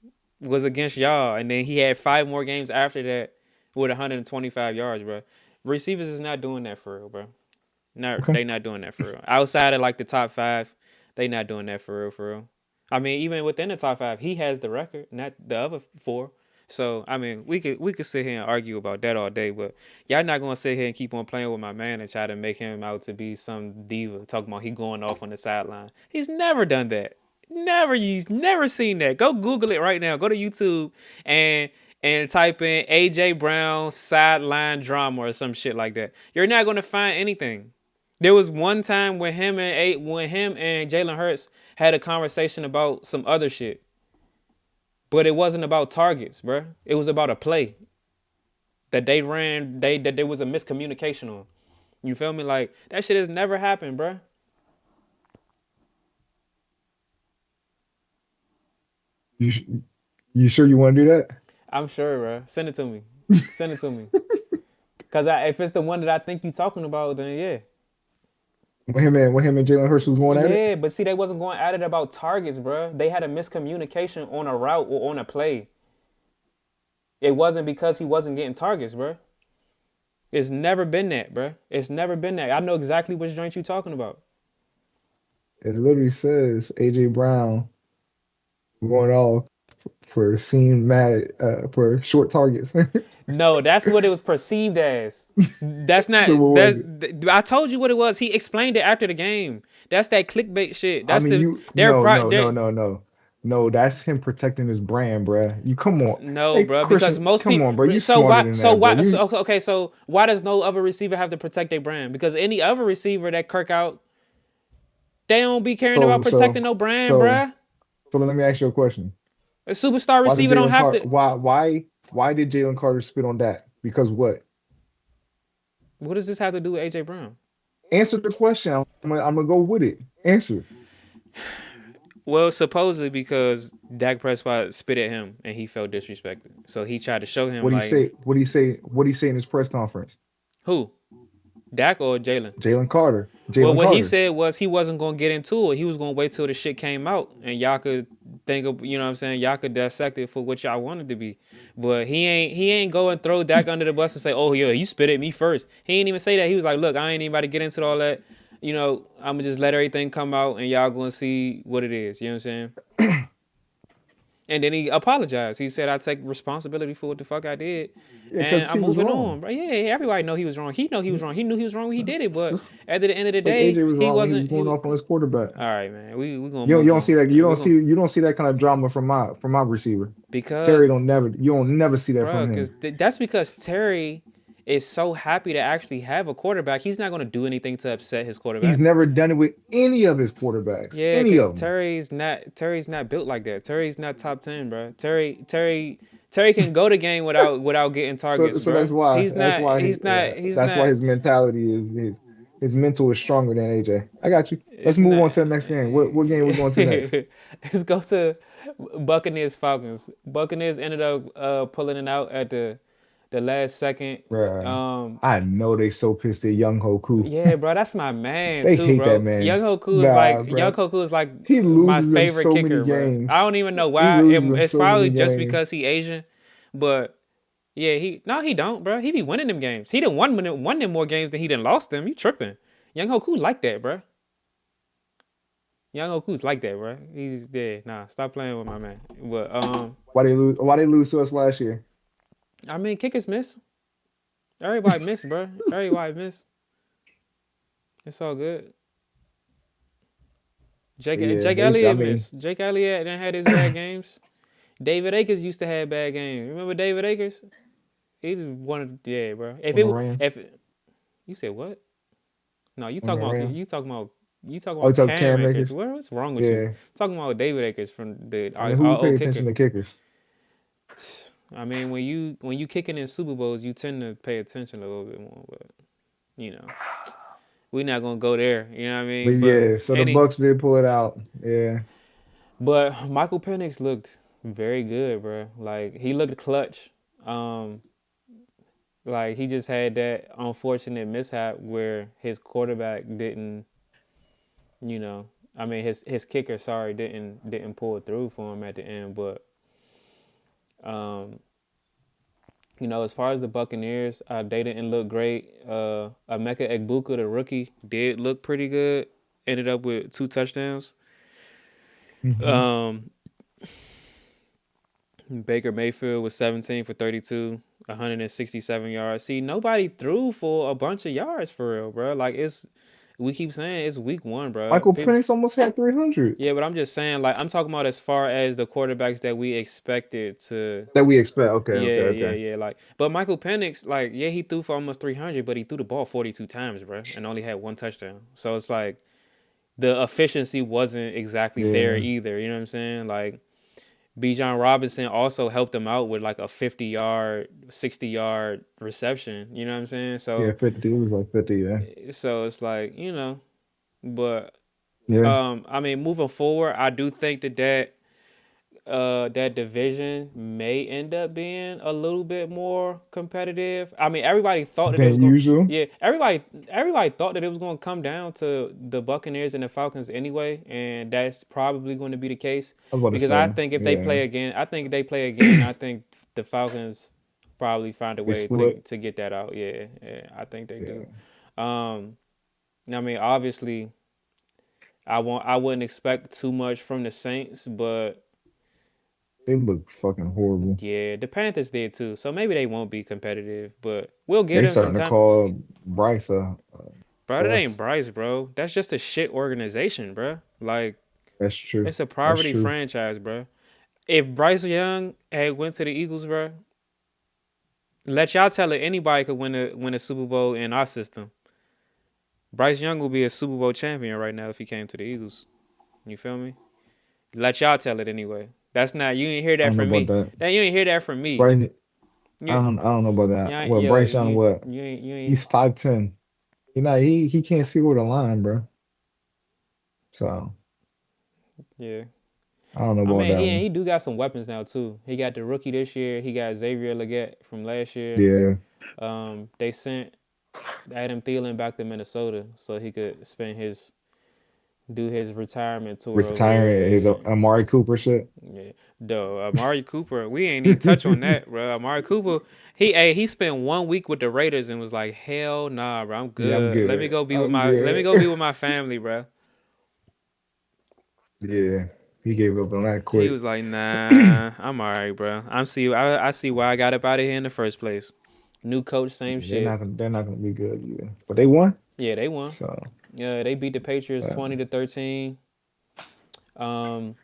was against y'all, and then he had 5 more games after that with 125 yards, bro. Receivers is not doing that for real, bro. Not Okay. they not doing that for real. Outside of like the top five, they not doing that for real, for real. I mean, even within the top five, he has the record, not the other four. So I mean, we could sit here and argue about that all day, but y'all not gonna sit here and keep on playing with my man and try to make him out to be some diva. Talking about he going off on the sideline. He's never done that. Never used. Never seen that. Go Google it right now. Go to YouTube and and type in AJ Brown sideline drama or some shit like that. You're not gonna find anything. There was one time when him and Jalen Hurts had a conversation about some other shit, but it wasn't about targets, bro. It was about a play that they ran. That there was a miscommunication on. You feel me? Like that shit has never happened, bro. You sh- you sure you want to do that? I'm sure, bro. Send it to me. Send it to me. Cause if it's the one that I think you talking about, then yeah. When him and Jalen Hurts was going at it. Yeah, but see, they wasn't going at it about targets, bro. They had a miscommunication on a route or on a play. It wasn't because he wasn't getting targets, bro. It's never been that, bro. It's never been that. I know exactly which joint you talking about. It literally says AJ Brown going off for seeing mad for short targets. No, that's what it was perceived as. That's So not. what was That's. it? I told you what it was. He explained it after the game. That's that clickbait shit. I That's mean, the. you They're no pro. no no They're, no no no. That's him protecting his brand, bruh. You come on, no, hey bro. Because Christian, most come on, bro. people. You So smarter why? than So that, bro. why? So You okay. So why does no other receiver have to protect their brand? Because any other receiver that Kirk out, they don't be caring about so so protecting no brand, so bruh. so let me ask you a question. A superstar Why did receiver don't Jalen have Carter? to. Why did Jalen Carter spit on that? Because what? What does this have to do with AJ Brown? Answer the question. I'm gonna go with it. Answer. Well, supposedly because Dak Prescott spit at him and he felt disrespected. So he tried to show him What do you like say? What do you say? What do you say in his press conference? who? Dak or Jalen? Jalen Carter. Well, Jalen what he Carter. said was he wasn't gonna get into it. He was gonna wait till the shit came out and y'all could think of you know what I'm saying, y'all could dissect it for what y'all wanted to be. But he ain't go and throw Dak under the bus and say, oh yeah, you spit at me first. He ain't even say that. He was like, look, I ain't even about to get into all that. You know, I'ma just let everything come out and y'all gonna see what it is. You know what I'm saying? And then he apologized. He said, "I take responsibility for what the fuck I did, Yeah, and because I'm he was moving wrong. on." Bro, yeah, everybody know he was wrong. He know he was wrong. He knew he was wrong when he So, did it. But just at the end of the it's like day, AJ was he wrong when he was wasn't. going He. off on his quarterback. All right, man. We gonna You move don't see on. that. We gonna You don't see that kind of drama from my receiver. Terry because, don't never. You don't never see that from bro, because him. that's because Terry is so happy to actually have a quarterback. He's not gonna do anything to upset his He's quarterback. never done it with any of his quarterbacks. Yeah, Any cause of them. Terry's not built like that. Terry's not top 10, bro. Terry can go the game without getting So targets, so bro. He's not he's not he's that's why not his mentality is his mental is stronger than AJ. I got you. Let's it's move not on to the next game. What game we going to next? Let's go to Buccaneers Falcons. Buccaneers ended up pulling it out at the last second. Bruh, Um I know they so pissed at Young Hoku. yeah, bro, that's my man They too, hate that bro. man. Young Hoku is Nah, like Young bruh. Hoku is like He my loses them favorite so many kicker, bro. I games. don't even know He why. loses them It's so many probably just games. because he Asian, but yeah, he don't, bro. He be winning them games. He didn't won them more games than he didn't lost them. You tripping? Young Hoku like that, bro. Young Oku's like that, bro. He's dead. Nah, stop playing with my man. But Why they lose? Why they lose to us last year? I mean, kickers miss. Everybody miss, bro. Everybody miss. It's all good. Yeah, Jake they. I Elliott mean, missed. Jake Elliott done had his bad games. David Akers used to have bad games. Remember David Akers? He was one of yeah, bro. On the Rams. If you said what? No, On the Rams. you talking Oh, about it's up Cam Cam Akers. Akers. What's wrong with you? Yeah. Talking about David Akers from I mean, who our pay old attention kicker. to kickers? I mean, when you kicking in Super Bowls, you tend to pay attention a little bit more. But you know, we're not gonna go there. You know what I But mean? yeah, so the Bucks did pull it out. Yeah. But Michael Penix looked very good, bro. Like he looked clutch. Um, like he just had that unfortunate mishap where his quarterback didn't, you know, I mean his kicker, sorry, didn't pull it through for him at the end. But um, you know, as far as the Buccaneers, they didn't look great. Emeka Egbuka, the rookie, did look pretty good. Ended up with 2 touchdowns. Hmm. Um, Baker Mayfield was 17 for 32, 167 yards. See, nobody threw for a bunch of yards for real, bro. Like we keep saying it's week one, bro. Michael Penix almost had 300 Yeah, but I'm just saying, like I'm talking about as far as the quarterbacks that we expected to. that we expect. Okay, okay, Yeah, yeah, okay. yeah. Like, but Michael Penix, like, yeah, he threw for almost 300, but he threw the ball 42 times, bro, and only had 1 touchdown. So it's like the efficiency wasn't exactly there Yeah. either. You know what I'm saying? Like, Bijan Robinson also helped him out with like a 50-yard, 60-yard reception. You know what I'm saying? Yeah, 50. It was like 50, yeah. So it's like but Yeah. I mean, moving forward, I do think that division may end up being a little bit more competitive. I mean, everybody thought that it was Than going. usual. Yeah, everybody thought that it was going to come down to the Buccaneers and the Falcons anyway, and that's probably going to be the case I was about to because I say, think if they yeah. play again, I think the Falcons probably find a They way split. to get that out. Yeah, yeah, I think they do. Yeah. Um, I mean, obviously, I wouldn't expect too much from the Saints, but They look fucking horrible. yeah, the Panthers did too, so maybe they won't be competitive, but we'll give They them some starting to time. call Bryce a Bro, that ain't bust. Bryce, bro. That's just a shit organization, bro. Like, That's true. it's a That's poverty true. franchise, bro. If Bryce Young had went to the Eagles, bro, let y'all tell it. Anybody could win a Super Bowl in our system. Bryce Young will be a Super Bowl champion right now if he came to the Eagles. You feel me? Let y'all tell it anyway. That's not you ain't hear I that don't know from about me. that. That you ain't hear that from me. Bryce, You, I don't know about that. yeah, What yeah, Bryce Young? What? you ain't. He's 5'10". He can't see over the line, bro. So Yeah. I don't know I about mean, that one. he do got some weapons now too. He got the rookie this year. He got Xavier Leggett from last year. Yeah, They sent Adam Thielen back to Minnesota so he could do his retirement tour over retiring his there. Amari Cooper shit. Yeah, yeah. Though Amari Cooper, we ain't even touch on that, bro. Amari Cooper, he spent 1 week with the Raiders and was like, hell nah, bro, I'm Yeah, I'm good. good. I'm Let me good. go be with my family, bro. Yeah, he gave up on that He quick. was like, nah, I'm all right, bro. I see why I got up out of here in the first place. New coach, same Yeah, shit. they're not gonna be good either. But they won. Yeah, they won. So Yeah, they beat the Patriots uh, 20-13. Um,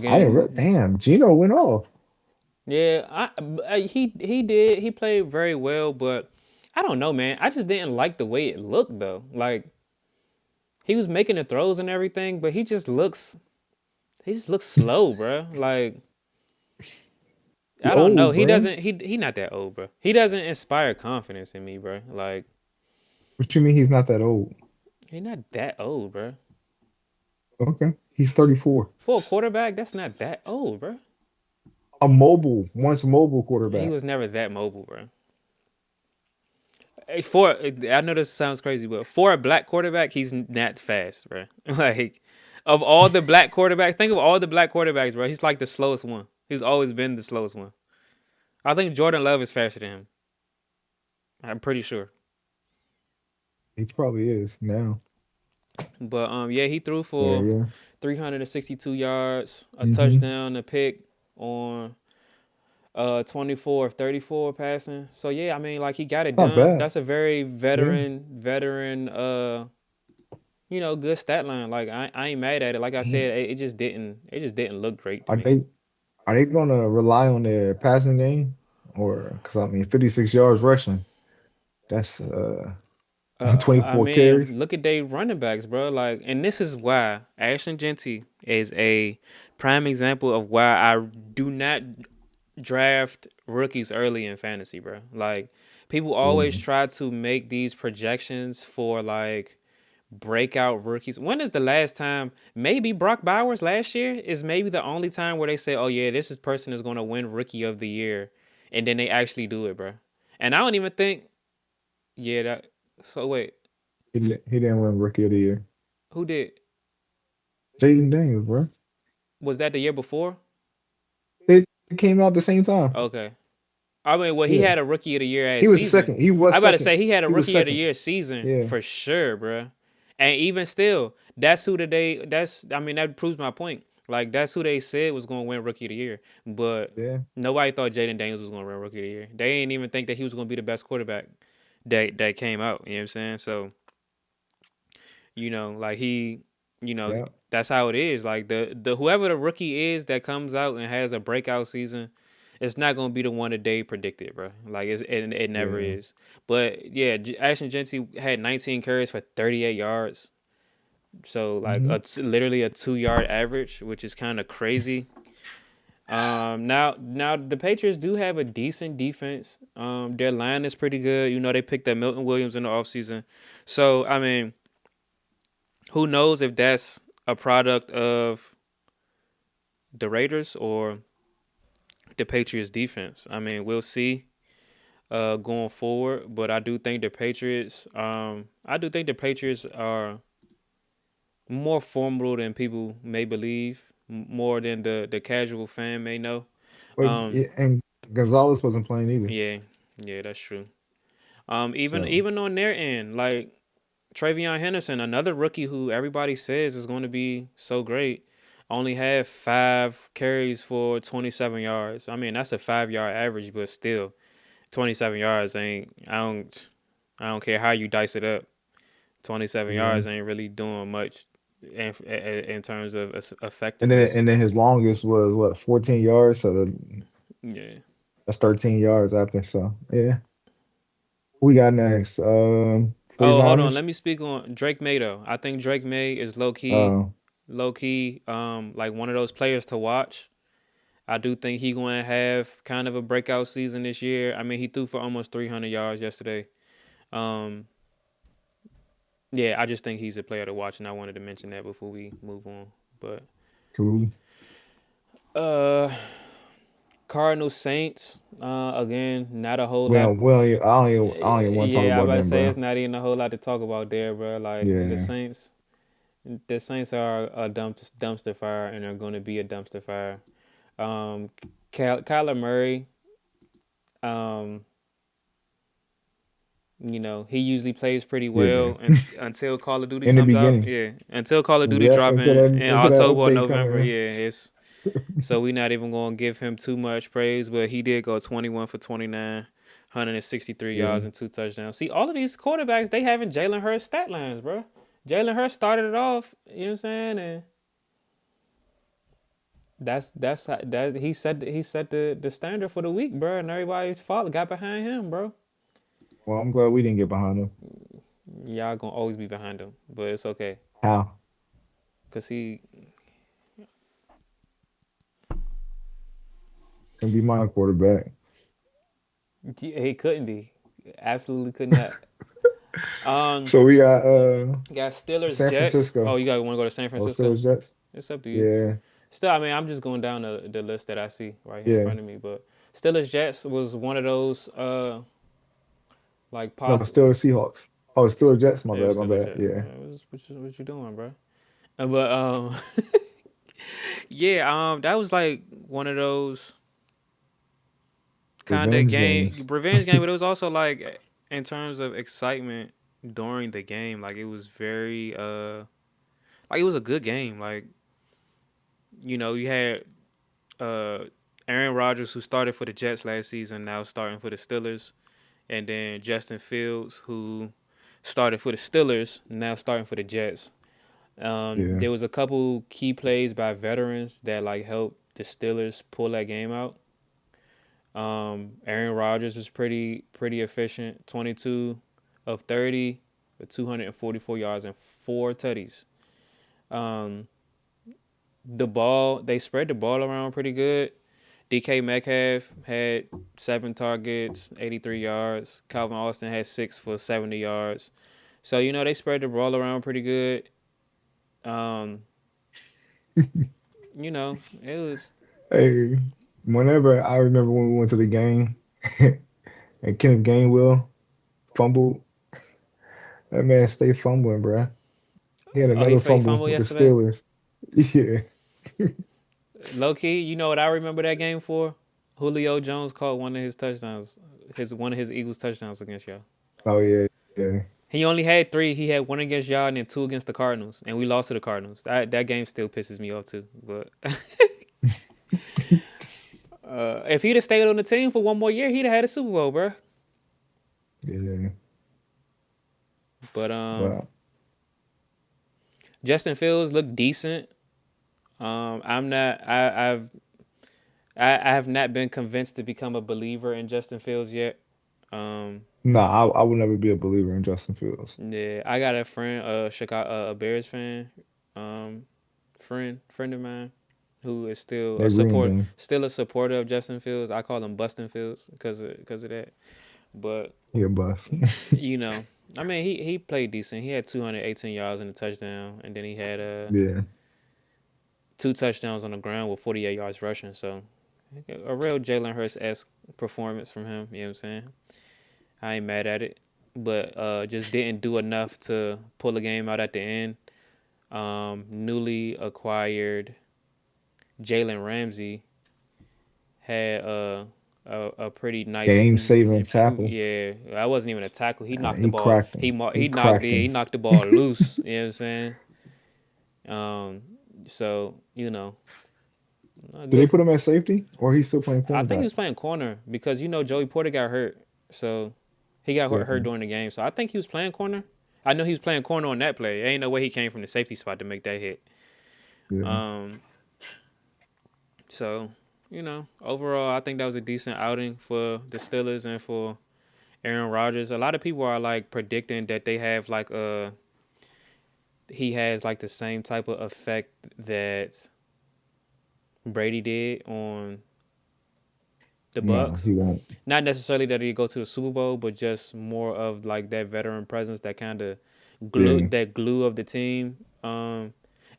I didn't. again, Damn, Gino went off. yeah, he did. He played very well, but I don't know, man. I just didn't like the way it looked though. Like he was making the throws and everything, but he just looks slow, bro. Like He I don't know. old, He bro. doesn't. He not that old, bro. He doesn't inspire confidence in me, bro. Like What you mean he's not that old? he not that old, bro. Okay, he's 34. For a quarterback, that's not that old, bro. Once mobile He quarterback. was never that mobile, bro. For I know this sounds crazy, but for a black quarterback, he's not fast, bro. Like of all the black quarterbacks, think of all the black quarterbacks, bro. He's like the slowest one. He's always been the slowest one. I think Jordan Love is faster than him. I'm pretty sure. He probably is now. But yeah, he threw Yeah, for yeah. 362 yards, a Hmm. touchdown, a pick on 24 of 34 passing. So yeah, I mean like he got it Not done. bad. That's a very Yeah. veteran good stat line. Like I ain't mad at it. Like I Mhm. said, it just didn't look great to Are me. they gonna rely on their passing game, or because I mean 56 yards rushing, that's I 24 carries. mean, look at they running backs, bro. Like, and this is why Ashton Genty is a prime example of why I do not draft rookies early in fantasy, bro. Like, people always Yeah, try to make these projections for like breakout rookies. When is the last time? Maybe Brock Bowers last year is maybe the only time where they say, "Oh yeah, this is person is going to win Rookie of the Year," and then they actually do it, bro. And I don't even think, yeah, that. So wait, he didn't win Rookie of the Year. who did? Jaden Daniels, bro. Was that the year before? They came out at the same time. Okay. I mean, well, he Yeah, had a Rookie of the Year he as was season. second. He was I about to second. say he had a He was Rookie of the second. Year season Yeah, for sure, bro. And even still, that's who today. That's I mean that proves my point. Like that's who they said was going to win Rookie of the Year, but yeah, nobody thought Jaden Daniels was going to win Rookie of the Year. They didn't even think that he was going to be the best quarterback that came out. You know what I'm saying? So like yeah, that's how it is. Like the whoever the rookie is that comes out and has a breakout season, it's not gonna be the one that they predicted, bro. Like it never yeah. is. But yeah, Ashton Genty had 19 carries for 38 yards. So like Hmm. literally a 2 yard average, which is kind of crazy. Now the Patriots do have a decent defense. Their line is pretty good. They picked up Milton Williams in the offseason. So I mean, who knows if that's a product of the Raiders or the Patriots defense. I mean, we'll see going forward, but I do think the Patriots are more formidable than people may believe, more than the casual fan may know. But Um, yeah, and Gonzalez wasn't playing either. yeah, yeah, that's true. Even So even on their end, like Travion Henderson, another rookie who everybody says is going to be so great, only had 5 carries for 27 yards. I mean, that's a 5 yard average, but still, 27 yards ain't. I don't care how you dice it up. 27 yeah, yards ain't really doing much in terms of and then effectiveness. and then his longest was what 14 yards. So Yeah. that's 13 yards after. So yeah, we got next. Oh, hold on. 49ers. Let me speak on Drake May though. I think Drake May is Uh, low key, like one of those players to watch. I do think he going to have kind of a breakout season this year. I mean, he threw for almost 300 yards yesterday. Um, yeah, I just think he's a player to watch, and I wanted to mention that before we move on. But cool. uh, Cardinals Saints, again, not a whole lot. Well, I don't even want to talk Yeah, I about about to them, say bro. it's not even a whole lot to talk about there, bro. Like the Yeah, Saints, the Saints are a dumpster fire, and are going to be a dumpster fire. Um, Kyler Murray, um, he usually plays pretty yeah. well and, until Call of Duty In the comes out. beginning, Yeah, until Call of Duty yeah, drop in until that October or update November. coming. Yeah, it's so we not even gonna give him too much praise, but he did go 21 for 29, 163 Yeah. yards and 2 touchdowns. See, all of these quarterbacks they having Jalen Hurts stat lines, bro. Jalen Hurts started it off. You know what I'm saying? And that he set the standard for the week, bro, and everybody got behind him, bro. Well, I'm glad we didn't get behind them. Y'all gonna always be behind him, but it's okay, How? cause he Can be my quarterback. he couldn't be, absolutely could not. Um, So we got got Steelers San Jets. Oh, Francisco. you got want to go to San Oh, Francisco? Steelers Jets. It's up to you. Yeah, Still, I mean, I'm just going down the list that I see right here in yeah. front of me. But Steelers Jets was one of those like No, pos. Steelers Seahawks. Oh, Steelers Jets. My Yeah, bad. My Steelers bad. Jets. Yeah. What you doing, bro? But yeah, that was like one of those kind of Revenge games. game revenge game, but it was also like in terms of excitement during the game, like it was very like it was a good game. Like you had uh Aaron Rodgers who started for the Jets last season, now starting for the Steelers, and then Justin Fields who started for the Steelers, now starting for the Jets. Yeah. There was a couple key plays by veterans that like helped the Steelers pull that game out. Aaron Rodgers was pretty efficient, 22 of 30 with 244 yards and four tutties. Um, the ball they spread the ball around pretty good. DK Metcalf had 7 targets, 83 yards. Calvin Austin had 6 for 70 yards. So they spread the ball around pretty good. Um, it was Hey, whenever I remember when we went to the game and Kenneth Gainwell fumbled, that man stayed fumbling, bruh. He had oh he another he fumble fumbled with the yesterday. Steelers. Yeah. Low key, you know what I remember that game for? Julio Jones caught one of his touchdowns, his one of his Eagles touchdowns against y'all. Oh yeah, yeah, He only had three. He had one against y'all and then two against the Cardinals, and we lost to the Cardinals. That game still pisses me off too. But if he'd have stayed on the team for one more year, he'd have had a Super Bowl, bro. yeah. But But Justin Fields looked decent. I'm not. I have not been convinced to become a believer in Justin Fields yet. Um, nah, I would never be a believer in Justin Fields. yeah, I got a friend, a Bears fan, um, friend of mine, who is They ruined him. still a supporter of Justin Fields. I call him Bustin Fields because of that. But He a bust. you know, I mean, he played decent. He had 218 yards and a touchdown, and then he had Yeah. two touchdowns on the ground with 48 yards rushing. So a real Jalen Hurts esque performance from him. You know what I'm saying? I ain't mad at it, but just didn't do enough to pull the game out at the end. Newly acquired Jalen Ramsey had a pretty nice. Game saving tackle. Yeah, that wasn't even a tackle. He knocked the He ball. cracked him. He Yeah, cracked him. he knocked the ball loose. You know what I'm saying? Um, so Did they good. put him at safety or he's still playing I think he cornerback? was playing corner because Joey Porter got hurt, so he got hurt Yeah. during the game. So I think he was playing corner. I know he was playing corner on that play. Ain't no way he came from the safety spot to make that hit. Yeah. Um, so overall, I think that was a decent outing for the Steelers and for Aaron Rodgers. A lot of people are like predicting that they have like he has like the same type of effect that Brady did on the No, Bucks. he won't. Not necessarily that he go to the Super Bowl, but just more of like that veteran presence, that kind of Yeah. glue of the team.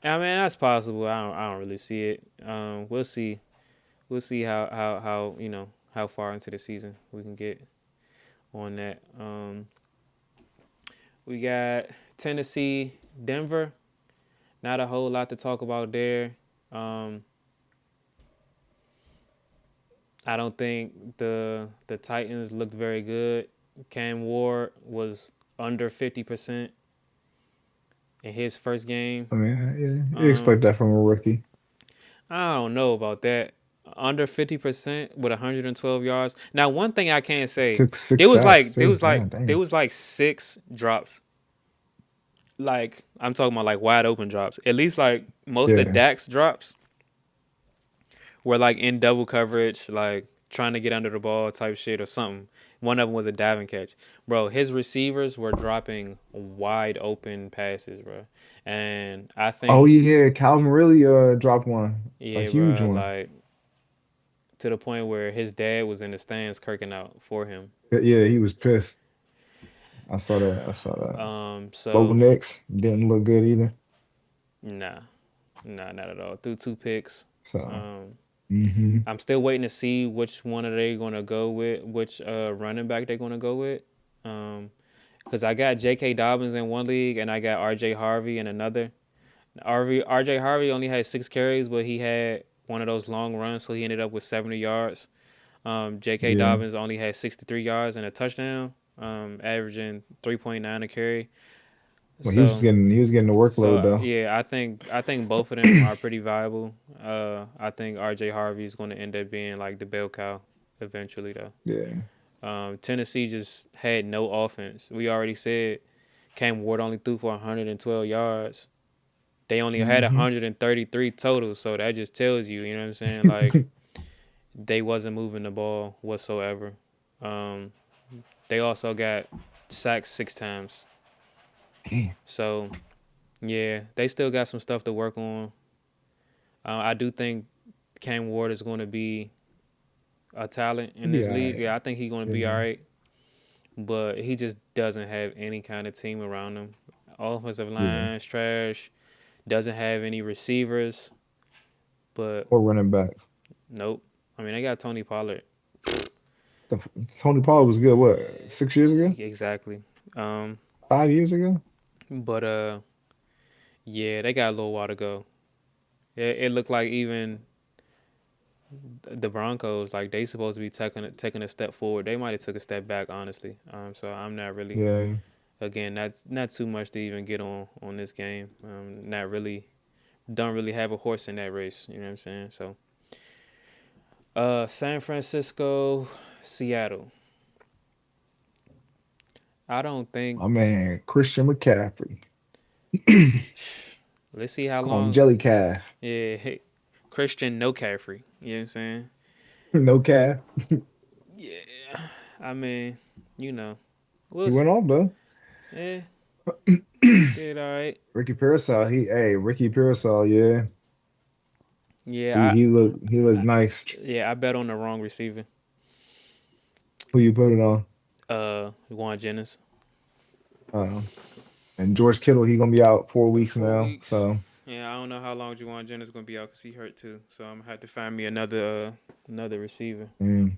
And I mean that's possible. I don't really see it. We'll see. We'll see how how far into the season we can get on that. We got Tennessee, Denver. Not a whole lot to talk about there. Um, I don't think the Titans looked very good. Cam Ward was under 50% in his first game. I mean, yeah, you expect Um, that from a rookie. I don't know about that. Under 50% with 112 yards. Now, one thing I can say, Took six sacks too. God there damn. was like 6 drops. Like I'm talking about like wide open drops. At least like most of Yeah. Dak's drops were like in double coverage, like trying to get under the ball type shit or something. One of them was a diving catch, bro. His receivers were dropping wide open passes, bro. And I Oh think, yeah, Calvin really dropped one, a yeah, huge bro, one. like to the point where his dad was in the stands kirking out for him. Yeah, he was pissed. I saw that. I saw that. Bo So Nix didn't look good either. nah, not at all. Threw 2 picks. So, Um, hmm I'm still waiting to see which one are they gonna go with, which running back they're gonna go with. Because I got J.K. Dobbins in one league and I got R.J. Harvey in another. R.J. Harvey only had 6 carries, but he had one of those long runs, so he ended up with 70 yards. J.K. Yeah. Dobbins only had 63 yards and a touchdown, averaging 3.9 a carry. Well, So he was getting the workload though. yeah, I think both of them are pretty viable. I think R.J. Harvey is going to end up being like the bell cow eventually, though. Yeah. Tennessee just had no offense. We already said Cam Ward only threw for 112 yards. They only had Hmm. 133 total, so that just tells you, you know what I'm saying? Like they wasn't moving the ball whatsoever. Um, they also got sacked 6 times. Damn. So yeah, they still got some stuff to work on. I do think Cam Ward is going to be a talent in Be this all league. right. Yeah, I think he's going to be all Yeah. right, but he just doesn't have any kind of team around him. Offensive Yeah. line's trash. Doesn't have any receivers, but Or running back. nope. I mean, they got Tony Pollard. The, Tony Pollard was good. What? 6 years ago? Exactly. Um, 5 years ago? but yeah, they got a little while to go. It looked like even the Broncos, like they supposed to be taking a step forward. They might have took a step back, honestly. So I'm not really, Yeah. again, not too much to even get on this game. Not really, don't really have a horse in that race. You know what I'm saying? So, San Francisco, Seattle. I don't think. My man, Christian McCaffrey. Let's see how Call him long. Jelly Calf. Yeah, Christian no Caffrey. You know what I'm saying? No calf. Yeah. I mean, you know, He we'll went see. off though. Yeah, did all right. Ricky Pearsall, Ricky Pearsall, yeah. He Yeah, he looked nice. I bet on the wrong receiver. Who you put it on? Juan Jennings. Uh, and George Kittle, he gonna be out 4 weeks 4 weeks. now. So Yeah, I don't know how long Juwan Jennings gonna be out because he hurt too. So I'm gonna have to find me another receiver. mm,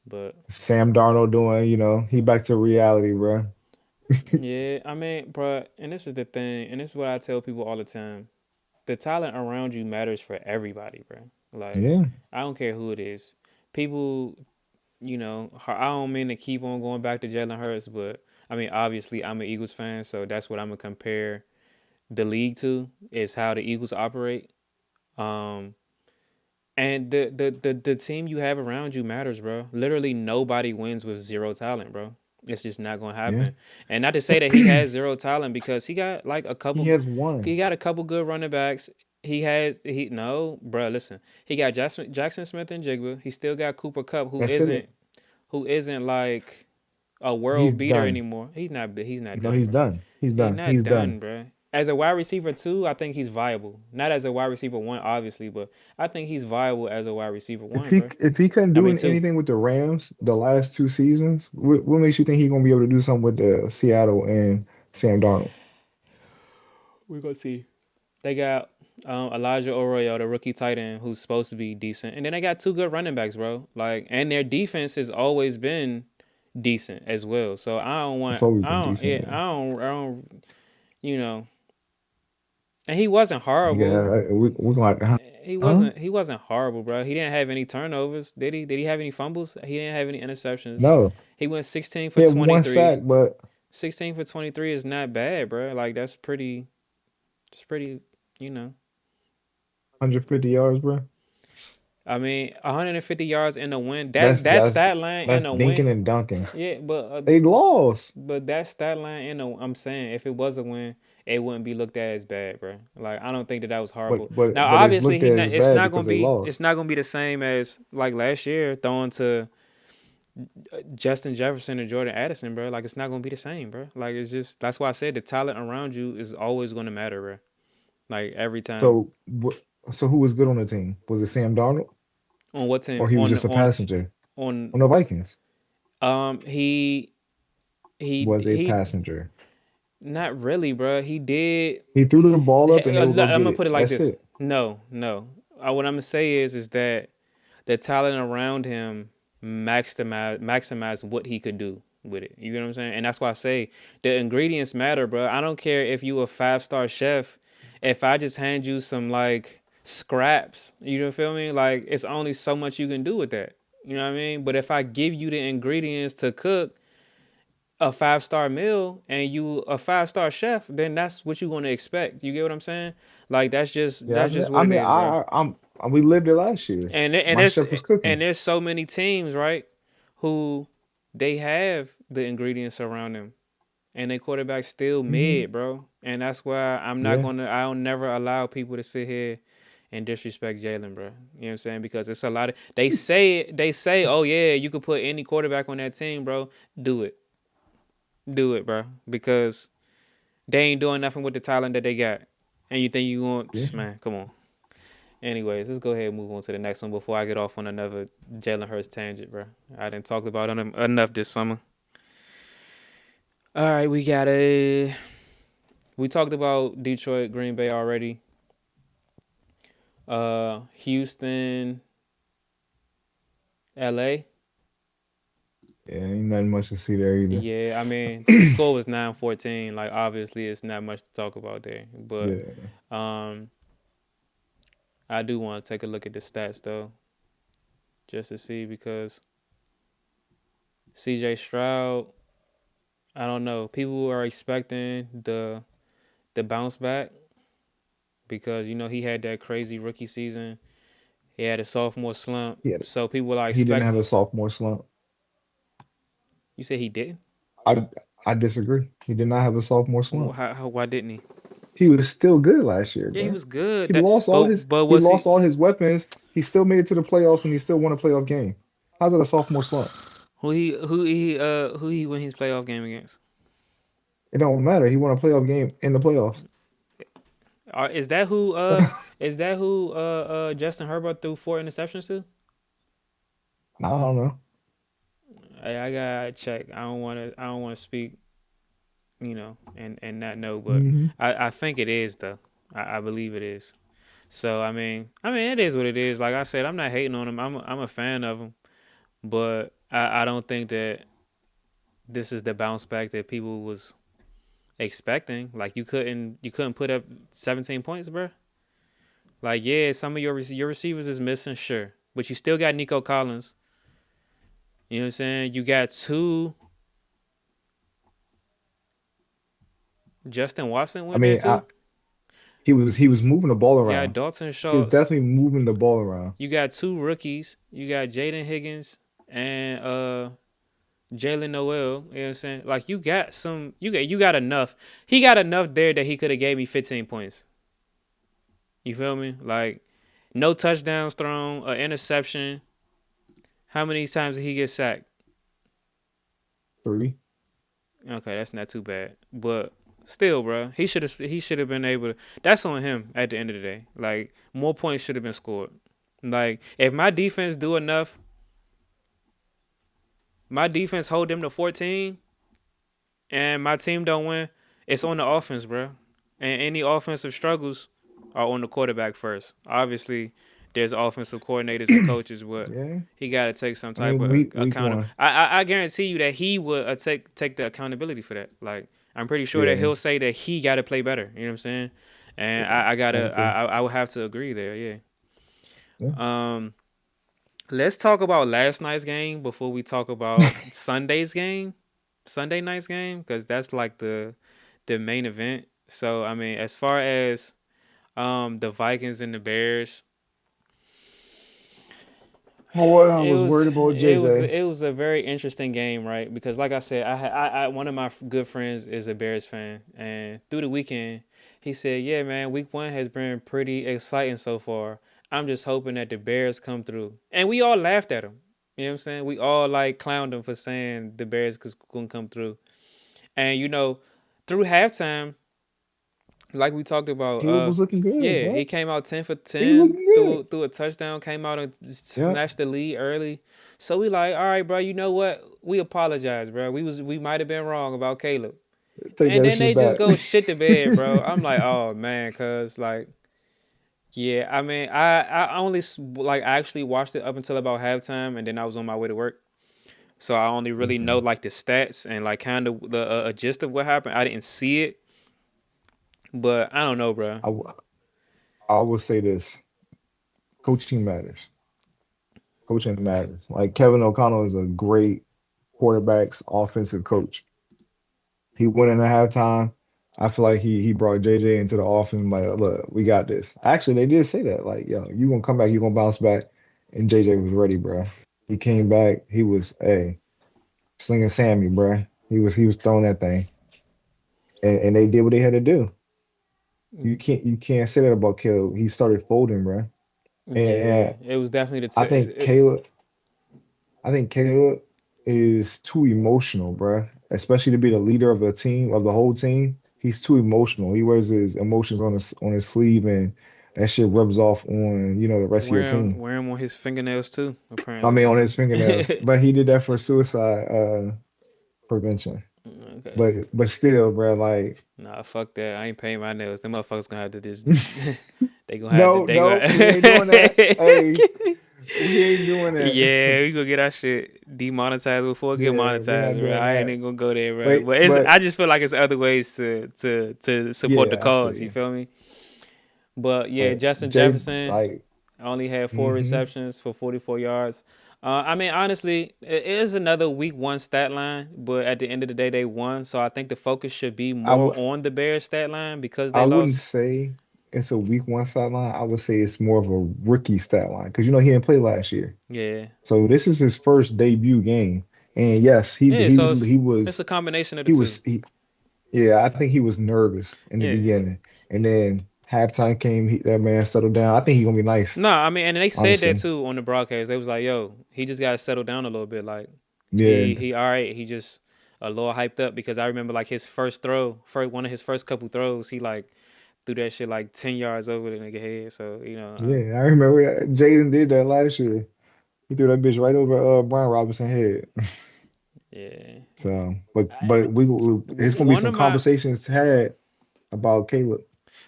But Sam Darnold doing, he back to reality, bro. yeah, I mean, bro, and this is the thing, and this is what I tell people all the time. The talent around you matters for everybody, bro. Like, Yeah, I don't care who it is. People, I don't mean to keep on going back to Jalen Hurts, but I mean, obviously, I'm an Eagles fan, so that's what I'm gonna compare the league to is how the Eagles operate. Um, and the team you have around you matters, bro. Literally, nobody wins with zero talent, bro. It's just not gonna yeah. happen. And not to say that he has zero talent because he got like a couple. He has one. He got a couple good running backs. He no, bro. Listen, he got Jackson Smith and Jigba. He still got Cooper Cup, who That's it. isn't like a He's world beater done. anymore. He's not No, done, he's bro. done. He's He's done. not He's done, done. bro. As a wide receiver two, I think he's viable. Not as a wide receiver one, obviously, but I think he's viable as a wide receiver If one, he bro. if he couldn't I do mean two. anything with the Rams the last 2 seasons, what makes you think he's gonna be able to do something with the Seattle and Sam Darnold? We're gonna see. They got Elijah Arroyo, the rookie tight end, who's supposed to be decent, and then they got two good running backs, bro. Like, and their defense has always been decent as well. So It's always I been don't, decent. yeah, Yeah. I don't, you know, and he wasn't horrible. Yeah, we're like, He huh? wasn't, he wasn't horrible, bro. He didn't have any turnovers, did he? Did he have any fumbles? He didn't have any interceptions. No, He went 16 he for had one 23. sack, but 16 for 23 is not bad, bro. Like that's pretty. It's pretty, you know. 150 yards, bro. I mean, 150 yards in the win. That's That that's stat line in that's the dinking win. and dunking. Yeah, They lost, that stat line in the. I'm saying if it was a win, it wouldn't be looked at as bad, bro. Like I don't think that was but horrible. but Now, but it's obviously, looked at as It's bad not because gonna they be. lost. It's not gonna be the same as like last year throwing to Justin Jefferson and Jordan Addison, bro. Like it's not gonna be the same, bro. Like it's just that's why I said the talent around you is always gonna matter, bro. Like every time. So so who was good on the team? Was it Sam Darnold On what team? or he was just a passenger On on the Vikings? he Was a he passenger. not really, bro. He did. He threw the ball up and they I'm would go get gonna it. put it like That's this. it. No, no. What I'm gonna say is that the talent around him maximize what he could do with it. You get what I'm saying? And that's why I say the ingredients matter, bro. I don't care if you a 5-star chef. If I just hand you some like scraps, you know feel me? Like it's only so much you can do with that. You know what I mean? But if I give you the ingredients to cook a 5-star meal and you a 5-star chef, then that's what you're gonna expect. You get what I'm saying? Like Yeah, that's just what I it mean, is, bro. we lived it last year. And My chef was cooking. there's so many teams, right, who they have the ingredients around them. and their quarterback still Hmm. mid, bro. And that's why I'm not Yeah. gonna. I'll never allow people to sit here and disrespect Jalen, bro. You know what I'm saying? Because it's a lot of they say, oh yeah, you could put any quarterback on that team, bro. Do it, do it, bro. Because they ain't doing nothing with the talent that they got. And you think you Yeah. want, man? Come on. Anyways, let's go ahead and move on to the next one before I get off on another Jalen Hurts tangent, bro. I didn't talk about him enough this summer. All right, we got a. We talked about Detroit, Green Bay already. Houston, LA. Yeah. Ain't nothing much to see there either. Yeah, I mean the score was 9-14. Like obviously, it's not much to talk about there, but Yeah. um, I do want to take a look at the stats though, just to see because CJ Stroud. I don't know. People are expecting the bounce back because he had that crazy rookie season. He had a sophomore slump, Yeah. so people are He didn't have expecting. a sophomore slump. You said he didn't? I I disagree. He did not have a sophomore slump. Why didn't he? He was still good last year, Yeah, he bro. was good. He lost all his But he was lost he all his weapons. He still made it to the playoffs and he still won a playoff game. How's that a sophomore slump? who he win his playoff game against? It don't matter. He won a playoff game in the playoffs. Is that who Justin Herbert threw 4 interceptions to? I don't know. I gotta check. I don't wanna speak, and not know, but Hmm. I think it is though. I believe it is. So I mean it is what it is. Like I said, I'm not hating on him. I'm a fan of him, but I don't think that this is the bounce back that people was expecting. Like you couldn't put up 17 points, bro. Like yeah, some of your receivers is missing, sure, but you still got Nico Collins. You know what I'm saying? You got two. Justin Watson I went there mean, too. he was moving the ball You got around. Dalton He was Schultz. definitely moving the ball around. You got two rookies. You got Jaden Higgins and Jalen Noel. You know what I'm saying? Like you got enough. He got enough there that he could have gave me 15 points. You feel me? Like no touchdowns thrown, an interception. How many times did he get sacked? 3. Okay, that's not too bad. But still, bro, he should have been able to. That's on him at the end of the day. Like more points should have been scored. Like if my defense hold them to 14, and my team don't win, it's on the offense, bro. And any offensive struggles are on the quarterback first. Obviously, there's offensive coordinators and coaches, but Yeah. he got to take some I type mean, of week account. one. I guarantee you that he would take the accountability for that. Like I'm pretty sure that Yeah. he'll say that he got to play better. You know what I'm saying? And Yeah. I I gotta agree. I would have to agree there. Yeah. Yeah. Um. Let's talk about last night's game before we talk about Sunday's game, Sunday night's game, because that's like the main event. So I mean, as far as the Vikings and the Bears, Boy, I it was was worried about it was JJ. it was a very interesting game, right? Because like I said, I one of my good friends is a Bears fan, and through the weekend, he said, "Yeah, man, Week 1 has been pretty exciting so far. I'm just hoping that the Bears come through." And we all laughed at him. You know what I'm saying? We all like clowned him for saying the Bears couldn't come through. And through halftime, like we talked about, Caleb was looking good, yeah, he bro. came out 10 for He was 10 looking good. through a touchdown, came out and Yep. snatched the lead early. So we like, all right, bro, you know what? We apologize, bro. We might have been wrong about Caleb. Take And that then shit they just back. go shit the bed, bro. I'm like, oh man, cuz like yeah, I mean, I only like I actually watched it up until about halftime, and then I was on my way to work. So I only really know Listen, like the stats and like kind of the gist of what happened. I didn't see it, but I don't know, bro. I, w- I will say this: coaching matters. Coaching matters. Like Kevin O'Connell is a great quarterbacks offensive coach. He went in at halftime. I feel like he brought JJ into the offense. Like, look, we got this. Actually, they did say that. Like, yo, you gonna come back, you gonna bounce back. And JJ was ready, bro. He came back. He was, slinging Sammy, bro. He was throwing that thing. and they did what they had to do. Mm, You can't say that about Caleb. He started folding, bro. yeah, And it was definitely I think I think Caleb is too emotional, bro. Especially to be the leader of the team, of the whole team. He's too emotional. He wears his emotions on his sleeve, and that shit rubs off on, the rest of your team. wear him on his fingernails too. I Apparently. mean, on his fingernails. But he did that for suicide prevention. Okay. But still, bro, like Nah, fuck that. I ain't paying my nails. Them motherfuckers gonna have to just. They gonna have to. no, They no, we ain't doing that. Hey, gonna. we ain't doing that. Yeah, we gonna get our shit demonetized before it get Yeah, we're monetized, not bro. doing I ain't that. even gonna go there, bro. But But it's. but I just feel like it's other ways to support the yeah, I feel cause. You you. feel me? But yeah, But Justin Jay, Jefferson like, only had four hmm receptions for 44 yards. I mean, honestly, it is another week one stat line, but at the end of the day, they won. So I think the focus should be I more would on the Bears stat line because I they wouldn't lost. say it's a week one stat line. I would say it's more of a rookie stat line because he didn't play last year. Yeah, So this is his first debut game. And yes, yeah. So it's a combination of the two. yeah, I think he was nervous in the Yeah. beginning. And then halftime came, that man settled down. I think he's gonna be nice, No, I mean, and they said that honestly. too on the broadcast. They was like, "Yo, he just got to settle down a little bit. Like, Yeah, he all right. He just a little hyped up because I remember like his first throw, first one of his first couple throws, he like threw that shit like 10 yards over the nigga head. So yeah. I remember Jaden did that last year. He threw that bitch right over Brian Robinson head. yeah. So, I, but there's gonna be one some of my conversations had about Caleb.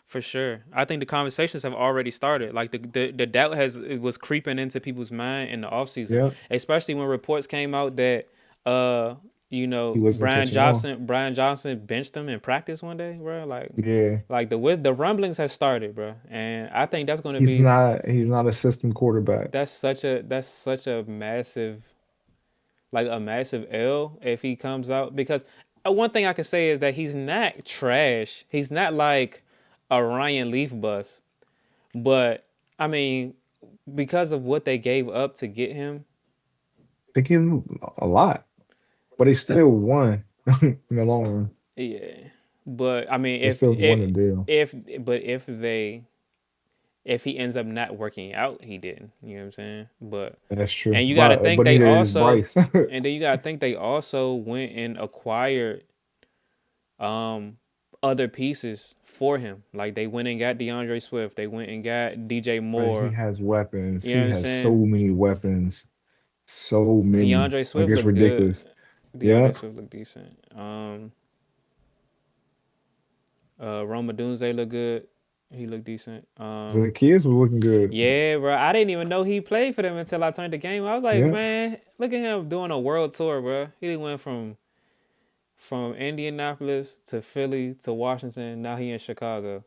For sure. I think the conversations have already started. Like the doubt has it was creeping into people's mind in the offseason, Yeah, especially when reports came out that he wasn't catching on. Brian Johnson benched him in practice one day, bro. Yeah, Like the rumblings have started, bro. And I think that's going to he's be not he's not a system quarterback. that's such a massive like a massive L if he comes out because one thing I can say is that he's not trash. He's not like a Ryan Leaf bust. But I mean, because of what they gave up to get him, They give him a lot, but they still won in the long run. yeah. But I mean, They still won the deal. if but if he ends up not working out, he didn't. You know what I'm saying? But That's true. and you got to think But they neither is also, Bryce. and then you got to think they also went and acquired um other pieces for him. Like they went and got DeAndre Swift. They went and got DJ But he Moore. has weapons. You know He what I'm has so saying? many weapons. So many. DeAndre Like Swift it's looked ridiculous. good. Yeah. DeAndre Swift looked decent. Roma Dunze looked good. He looked decent. The kids were looking good. Yeah, bro. I didn't even know he played for them until I turned the game. I was like, Yeah. man, look at him doing a world tour, bro. He went from Indianapolis to Philly to Washington. Now he in Chicago.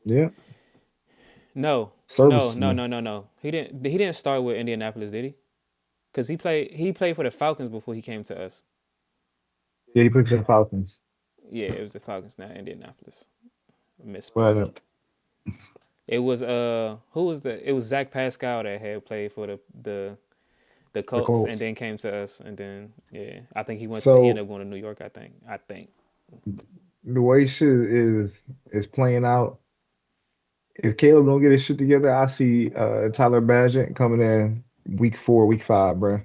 Yeah. No, no, no, Serviceman. no, no, no. He didn't start with Indianapolis, did he? Because he played for the Falcons before he came to us. Yeah, he played for the Falcons. Yeah, it was the Falcons, not Indianapolis. Misspoke. But It was who was the it was Zach Pascal that had played for the the Colts and Colts. then came to us and then yeah I think he ended So up going to New York I think the way shit is playing out, if Caleb don't get his shit together, I see Tyler Badgett coming in week 4, week 5, bro.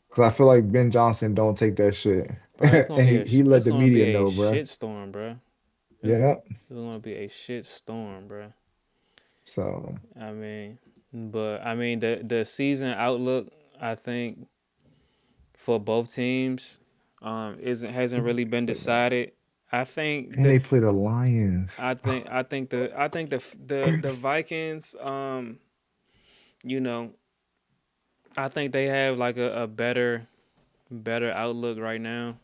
Because I feel like Ben Johnson don't take that shit. bro And he let it's the gonna be media a know, bro. shit storm bro it's, Yeah. it's gonna be a shit storm bro So I mean but I mean the season outlook I think for both teams isn't hasn't really been decided I think and they play the Lions. I think the Vikings you know I think they have like a better outlook right now.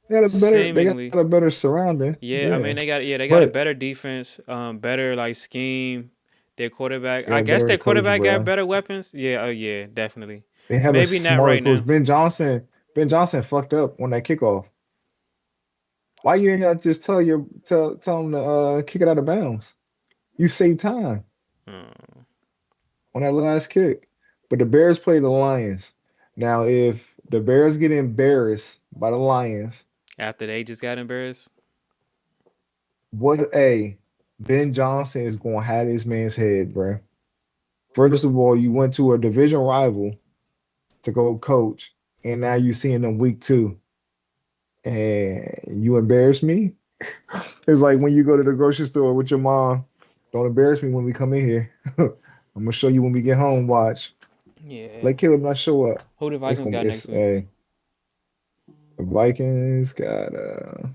They got Seemingly, a better surrounding. yeah. I mean Yeah. they got a But better defense, better like scheme. Their quarterback, they I got a guess better their coach, quarterback got bro. better weapons. Yeah, oh yeah, definitely. They have a Maybe not smarter right coach. now. Ben Johnson fucked up on that kickoff. Why you ain't got to just tell him to kick it out of bounds? You save time Hmm. on that last kick. But the Bears play the Lions. Now, if the Bears get embarrassed by the Lions, After they just got embarrassed. what a Ben Johnson is going to have this man's head, bro. First of all, you went to a division rival to go coach, and now you're seeing them week two, and you embarrass me. It's like when you go to the grocery store with your mom. Don't embarrass me when we come in here. I'm gonna show you when we get home. Watch. Yeah. Let Caleb not show up. Who the It's Vikings gonna got be next it's week? the Vikings got let's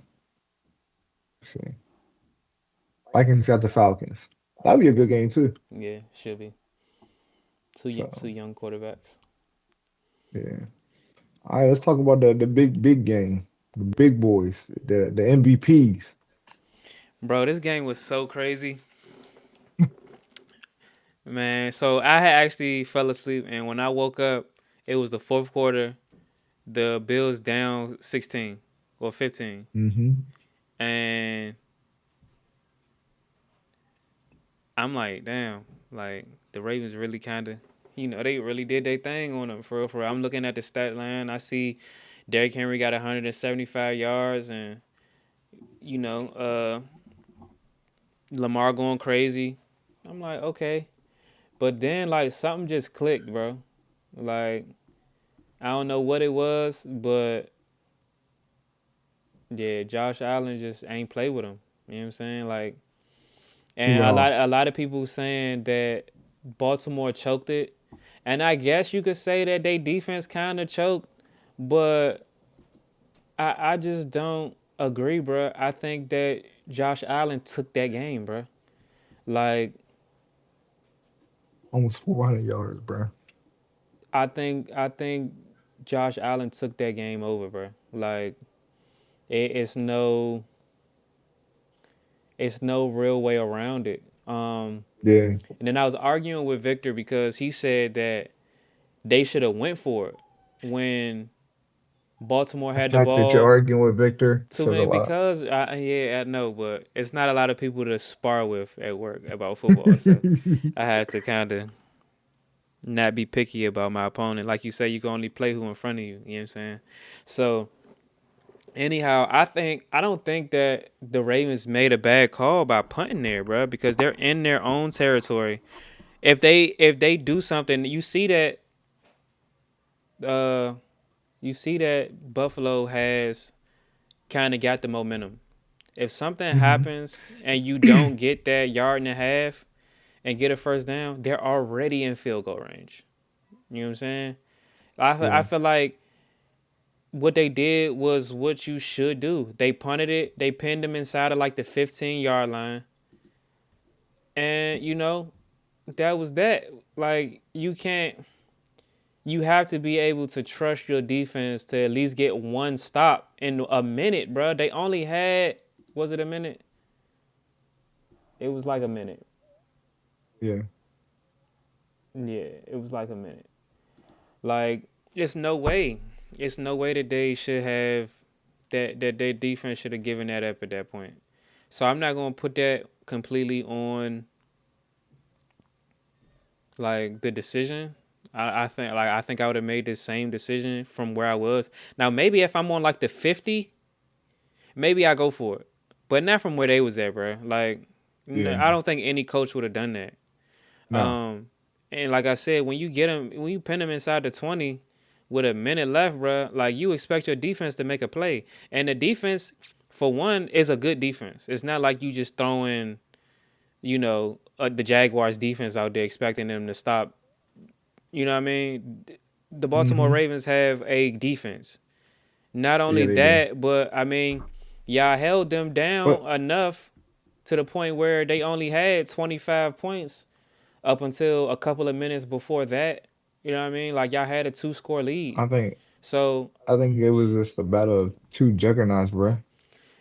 see. Vikings got the Falcons. That'd be a good game too. Yeah, should be two So young quarterbacks. yeah. All right, let's talk about the big game. The big boys, the MVPs. Bro, this game was so crazy, man. So I had actually fell asleep, and when I woke up, it was the fourth quarter. The Bills down 16 or 15, Hmm. and I'm like, damn, like the Ravens really kind of, they really did their thing on them for real. For real. I'm looking at the stat line. I see Derrick Henry got 175 yards, and you know, Lamar going crazy. I'm like, okay, but then like something just clicked, bro. Like I don't know what it was, but yeah, Josh Allen just ain't play with him. You know what I'm saying? Like, He and went off. a lot of people saying that Baltimore choked it, and I guess you could say that they defense kind of choked, but I just don't agree, bro. I think that Josh Allen took that game, bro. Like Almost 400 yards, bro. I think Josh Allen took that game over, bro. Like it's no real way around it. Yeah. And then I was arguing with Victor because he said that they should have went for it when Baltimore The had the fact that you're ball. arguing with Victor Too says a many lot. because I know, but it's not a lot of people to spar with at work about football, so I had to kind of not be picky about my opponent. Like you say, you can only play who in front of you. You know what I'm saying? So anyhow, I don't think that the Ravens made a bad call by punting there, bro, because they're in their own territory. If they do something, uh you see that Buffalo has kind of got the momentum. If something Hmm. happens and you don't get that yard and a half and get a first down, they're already in field goal range. You know what I'm saying? I Yeah. feel like what they did was what you should do. They punted it. They pinned them inside of like the 15-yard line, and that was that. Like you can't. You have to be able to trust your defense to at least get one stop in a minute, bro. They only had, was it a minute? It was like a minute. Yeah. Yeah, it was like a minute. Like it's no way. It's no way that they should have that their defense should have given that up at that point. So I'm not gonna put that completely on like the decision. I think I would have made the same decision from where I was. Now maybe if I'm on like the 50, maybe I go for it, but not from where they was at, bro. Like Yeah. I don't think any coach would have done that. No. Um, and like I said, when you pin them inside the 20 with a minute left, bro, like you expect your defense to make a play, and the defense, for one, is a good defense. It's not like you just throwing, the Jaguars defense out there expecting them to stop. You know what I mean? The Baltimore Hmm. Ravens have a defense. Not only Yeah, they do. that, but I mean, y'all held them But down enough to the point where they only had 25 points up until a couple of minutes before that. You know what I mean? Like y'all had a two-score lead. I think So I think it was just a battle of two juggernauts, bro.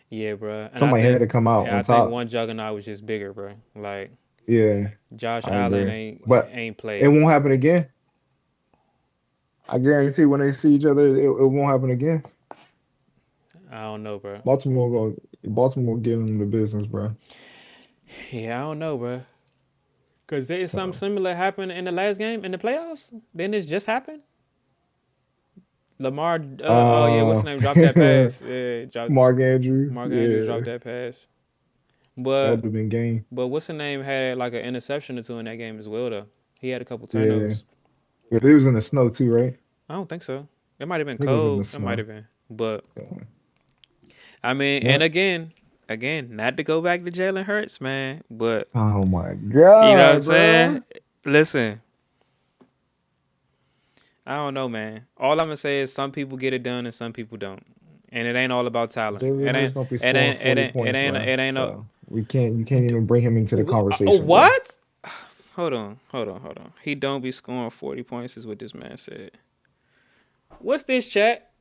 yeah, bro. And Somebody had to come out I on think top. one juggernaut was just bigger, bro. Like Yeah, Josh I Allen agree. ain't But ain't it played. won't happen again. I guarantee when they see each other, it won't happen again. I don't know, bro. Baltimore giving them the business, bro. Yeah, I don't know, bro. Cause there is something So, similar happened in the last game in the playoffs. Then this just happened. Lamar, oh yeah, what's uh, the name? Dropped that pass. Yeah, dropped. Mark Andrews, Mark Andrews dropped yeah, that pass. That would But have been game. what's the name had like an interception or two in that game as well though. He had a couple Yeah. turnovers. But it was in the snow too, right? I don't think so. It might have been I think it was in the cold. It might snow. have been. But Yeah. I mean, and Yep. again, not to go back to Jalen Hurts, man. But Oh my you know what I'm God, saying? bro. Listen, I don't know, man. All I'm gonna say is some people get it done and some people don't, and it ain't all about talent. Jalen Hurts don't be It scoring ain't, it 40 ain't, it points, ain't, bro. it ain't no. So you can't even bring him into the conversation, bro. What? Hold on. He don't be scoring 40 points, is what this man said. What's this chat?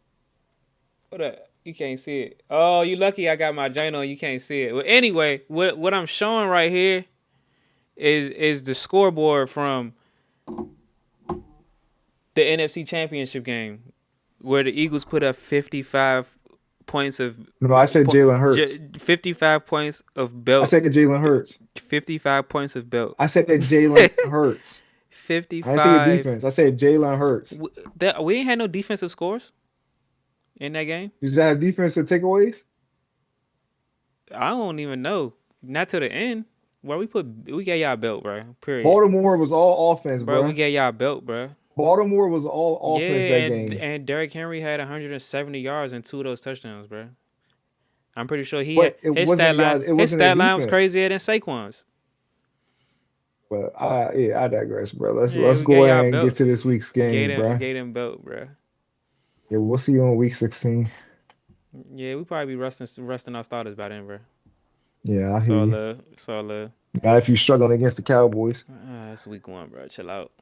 What up? You can't see it. Oh, you lucky I got my joint on. You can't see it. Well, anyway, what I'm showing right here is the scoreboard from the NFC Championship game where the Eagles put up 55 points of No, I said Jalen Hurts. 55 points of I belt. said Jalen Hurts. 55 points of belt. I said that Jalen Hurts. I didn't say your 55. defense. I said Jalen Hurts. We ain't had no defensive scores in that game. Did you have defensive takeaways? I don't even know. Not to the end. Where we gave y'all belt, bro. Period. Baltimore was all offense, Bro, we bro. gave y'all belt, bro. Baltimore was all offense that Yeah, game. and Derrick Henry had 170 yards and two of those touchdowns, bro. I'm pretty sure he had But it wasn't y'all. It his wasn't their stat line was defense. crazier than Saquon's. But I digress, bro. Yeah, Let's we go gave y'all ahead and get belt. to this week's game, bro. Gave them belt, bro. Yeah, we'll see you on week 16. Yeah, we probably be resting our starters by then, bro. Yeah, I It's hear all you. love. It's all love. Now, if you're struggling against the Cowboys, It's week one, bro. Chill out.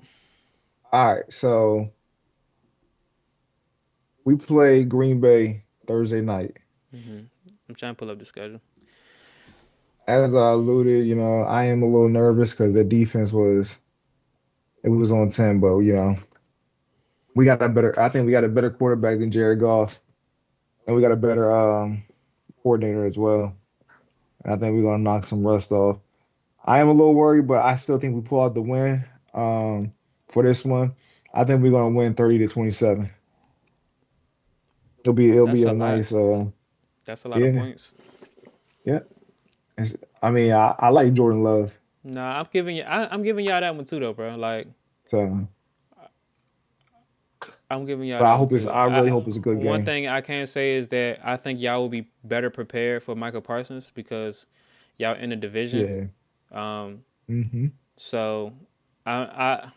all right. So we play Green Bay Thursday night. I'm trying to pull up the schedule. As I alluded, I am a little nervous because the defense was on 10, but we got a better. I think we got a better quarterback than Jared Goff, and we got a better coordinator as well. And I think we're gonna knock some rust off. I am a little worried, but I still think we pull out the win for this one. I think we're gonna win 30-27. It'll be That's a a lot. nice That's a lot of yeah, points. yeah. I mean, I like Jordan Love, Nah, I'm giving you. I'm giving y'all that one too, though, bro. Like so I'm giving y'all but that one I too. really hope it's a good One game. thing I can say is that I think y'all will be better prepared for Michael Parsons because y'all in the division. Yeah. Um, hmm so I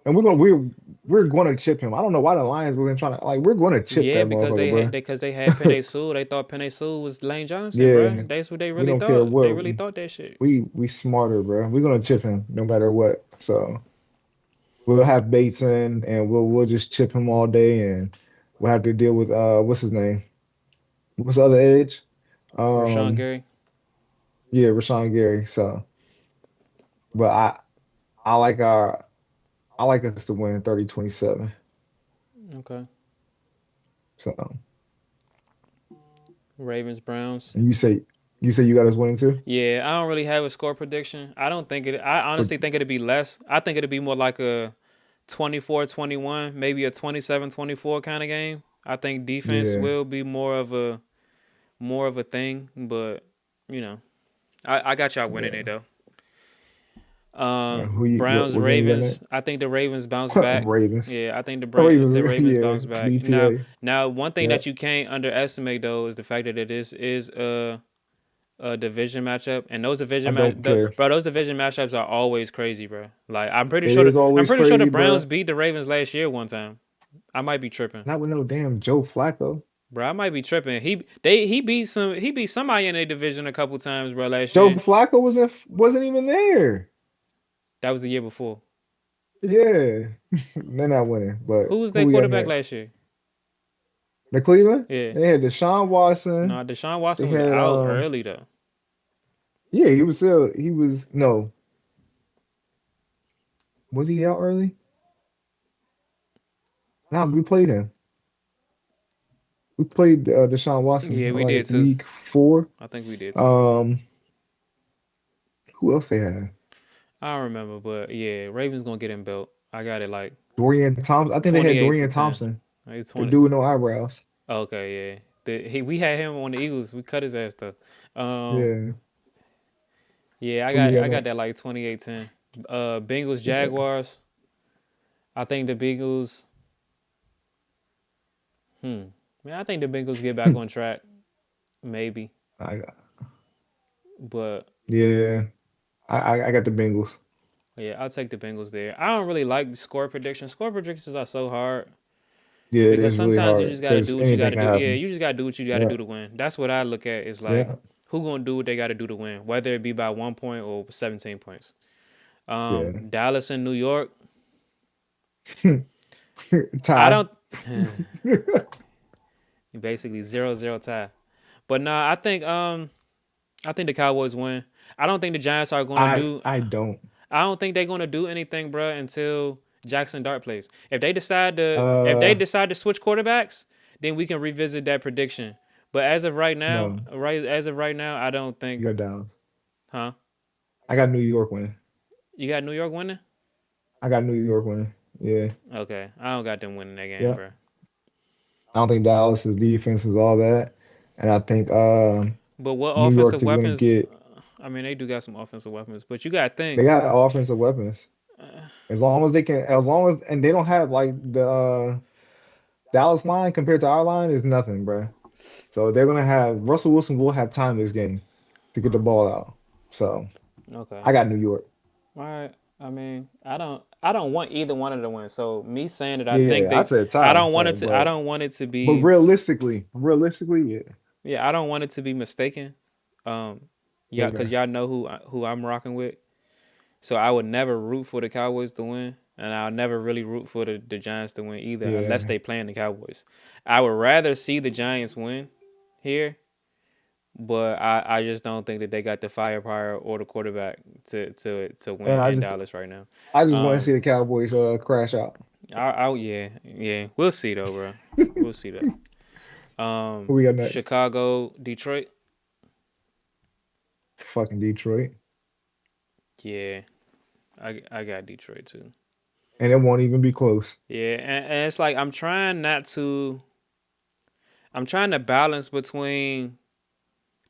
And we're going to chip him. I don't know why the Lions wasn't trying to we're going to chip yeah, that because motherfucker, bro. they had Penei Sewell. They thought Penei Sewell was Lane Johnson, bro. Yeah, That's what they we really don't care thought. They what really thought that shit. we smarter, bro. We're gonna chip him no matter what. So we'll have Bates in, and we'll just chip him all day, and we'll have to deal with what's his name? What's the other edge? Rashawn Um, Gary. yeah, Rashawn Gary. So, but I like our I like us to win 30-27. Okay. So, Ravens Browns. and you say you got us winning too? Yeah, I don't really have a score prediction. I don't think it. I But honestly think it'd be less. I think it'd be more like a 24-21, maybe a 27-24 kind of game. I think defense yeah, will be more of a thing, but you know, I got y'all winning it yeah. though. Who you Browns what game you got Ravens. next? I think the Ravens bounce back. Ravens. Yeah, I think the Ravens, Ravens yeah, bounce back. BTA. Now one thing Yeah, that you can't underestimate though is the fact that it is a division matchup, and I don't care. those division matchups are always crazy, bro. Like It is I'm always pretty sure the crazy, Browns bro. beat the Ravens last year one time. I might be tripping, Not with no damn Joe Flacco. bro. I might be tripping. He beat somebody in their division a couple times, bro. Last Joe year. Flacco wasn't even there. That was the year before. Yeah, they're not winning. But Who was who their we got quarterback next? last year? The Cleveland. Yeah. They had Deshaun Watson. No, Deshaun They Watson was had out early though. yeah, he was no, was he out early? No, we played him. We played Deshaun Watson Yeah, we did like too. week 4. I think we did too. Um, who else they had? I don't remember, but yeah, Ravens gonna get him built. I got it like Dorian Thompson. I think they had 28 to Dorian 10. Thompson. Like The 20. dude with no eyebrows. Okay, yeah. We had him on the Eagles. We cut his ass though. Um, Yeah. Yeah, Who you got I got that next? like 28-10. Bengals Jaguars. I think the Bengals. Hmm. Man, I think the Bengals get back on track. Maybe, I got, but yeah, I got the Bengals. yeah, I'll take the Bengals there. I don't really like the score predictions. Score predictions are so hard Yeah, because it's really sometimes you hard just got to because do what you got anything to can do. Yeah, happen. you just got to do what you got to Yeah, do to win. That's what I look at. Is like yeah, who gonna do what they got to do to win, whether it be by 1 point or 17 points. yeah. Dallas and New York. I Tie. don't. Basically 0-0 tie. But nah, I think the Cowboys win. I don't think the Giants are gonna do. I don't. I don't think they're gonna do anything, bro, until Jackson Dart plays. If they Uh, decide to switch quarterbacks, then we can revisit that prediction. But no. as of right now, I don't You think. got Dallas. Huh? I got New York winning. You got New York winning? I got New York winning. Yeah. Okay, I don't got them winning that game, Yeah. bro. I don't think Dallas's defense is all that. And I think But what New York offensive is gonna weapons? get I mean, they do got some offensive weapons, but you got to they think. got offensive weapons. As long as they can as long as and they don't have like the Dallas line compared to our line is nothing, bro. So they're gonna have Russell Wilson will have time this game to get the ball out. So Okay. I got New York. All right. I mean, I don't want either one of them to win. So me saying that I think Yeah, I'd they say a I tie. don't want So it to I but don't want it to but be realistically, yeah. yeah, I don't want it to be mistaken. Um yeah, cuz Okay. y'all know who I'm rocking with. So I would never root for the Cowboys to win, and I'll never really root for the Giants to win either unless Yeah. they play in the Cowboys. I would rather see the Giants win here, but I just don't think that they got the firepower or the quarterback to And win in Dallas right now. I just want to Um see the Cowboys crash out. Yeah, yeah. We'll see though, bro. We'll see though. Who we got next? Chicago, Detroit. Fucking Detroit. Yeah, I got Detroit too. And it won't even be close. Yeah, and it's like I'm trying to balance between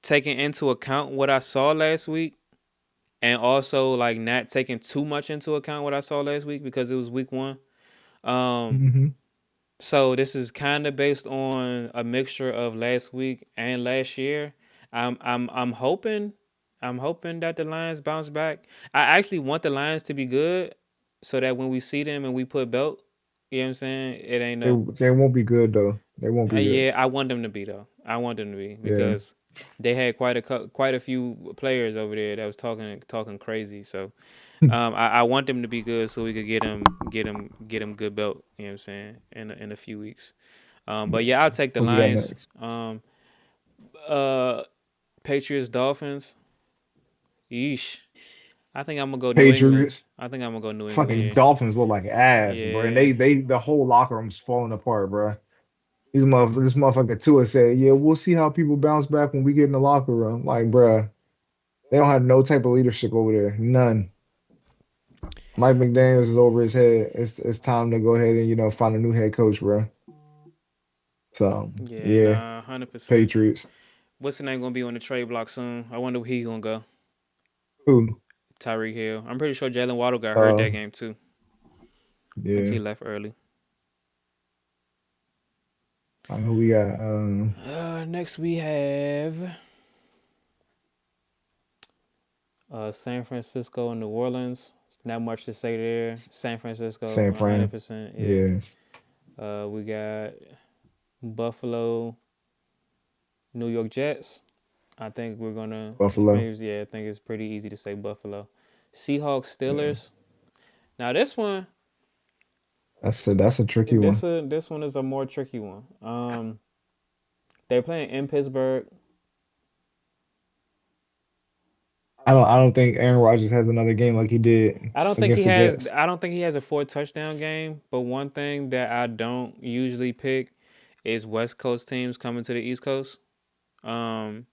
taking into account what I saw last week and also like not taking too much into account what I saw last week because it was week one. Um, Hmm. So this is kind of based on a mixture of last week and last year. I'm hoping that the Lions bounce back. I actually want the Lions to be good so that when we see them and we put belt, you know what I'm saying? It ain't no. They won't be good though. They won't be good. Yeah, I want them to be though. I want them to be Yeah. because they had quite a few players over there that was talking crazy. So I want them to be good so we could get them good belt. You know what I'm saying in a few weeks. But yeah, I'll take the Who we got Lions. next? Uh, Patriots, Dolphins. Yeesh. I think I'm gonna go New England. Patriots. I think I'm gonna go New England Fucking here. Dolphins look like ass, bro. And Yeah, they the whole locker room's falling apart, bro. This motherfucker Tua said, "Yeah, we'll see how people bounce back when we get in the locker room." Like, bro, they don't have no type of leadership over there. None. Mike McDaniels is over his head. It's time to go ahead and find a new head coach, bro. So yeah, yeah, nah, 100%. Patriots. What's the name gonna be on the trade block soon? I wonder where he gonna go. Who? Tyreek Hill. I'm pretty sure Jalen Waddle got hurt that Uh, game too. I think yeah. he left early. Who we got? Next we have San Francisco and New Orleans. Not much to say there. San Francisco, San Fran. 100%. Yeah. Yeah, We got Buffalo, New York Jets. I think we're gonna Buffalo. maybe yeah. I think it's pretty easy to say Buffalo. Seahawks, Yeah, Steelers. Now this one, that's a tricky one. this one is a more tricky one. They're playing in Pittsburgh. I don't think Aaron Rodgers has another game like he did against the Jets. I don't think he has a 4 touchdown game. But one thing that I don't usually pick is West Coast teams coming to the East Coast. Um,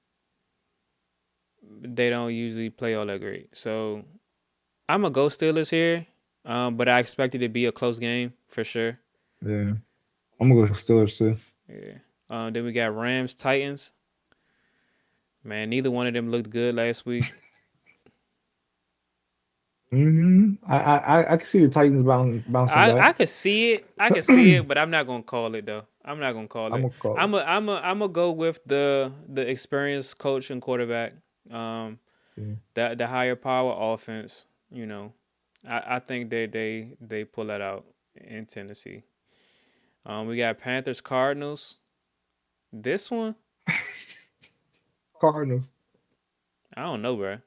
they don't usually play all that great. So I'm gonna go Steelers here. But I expect it to be a close game for sure. Yeah, I'm gonna go Steelers too. Yeah. Then we got Rams, Titans. Man, neither one of them looked good last week. I can see the Titans bouncing back. I could see it. I could see it, but I'm not gonna call it though. I'm not gonna call I'm it. gonna call it. I'm gonna go with the experienced coach and quarterback. Um, Yeah. the higher power offense. You know, I think they pull that out in Tennessee. We got Panthers Cardinals. This one, Cardinals. I don't know, bro.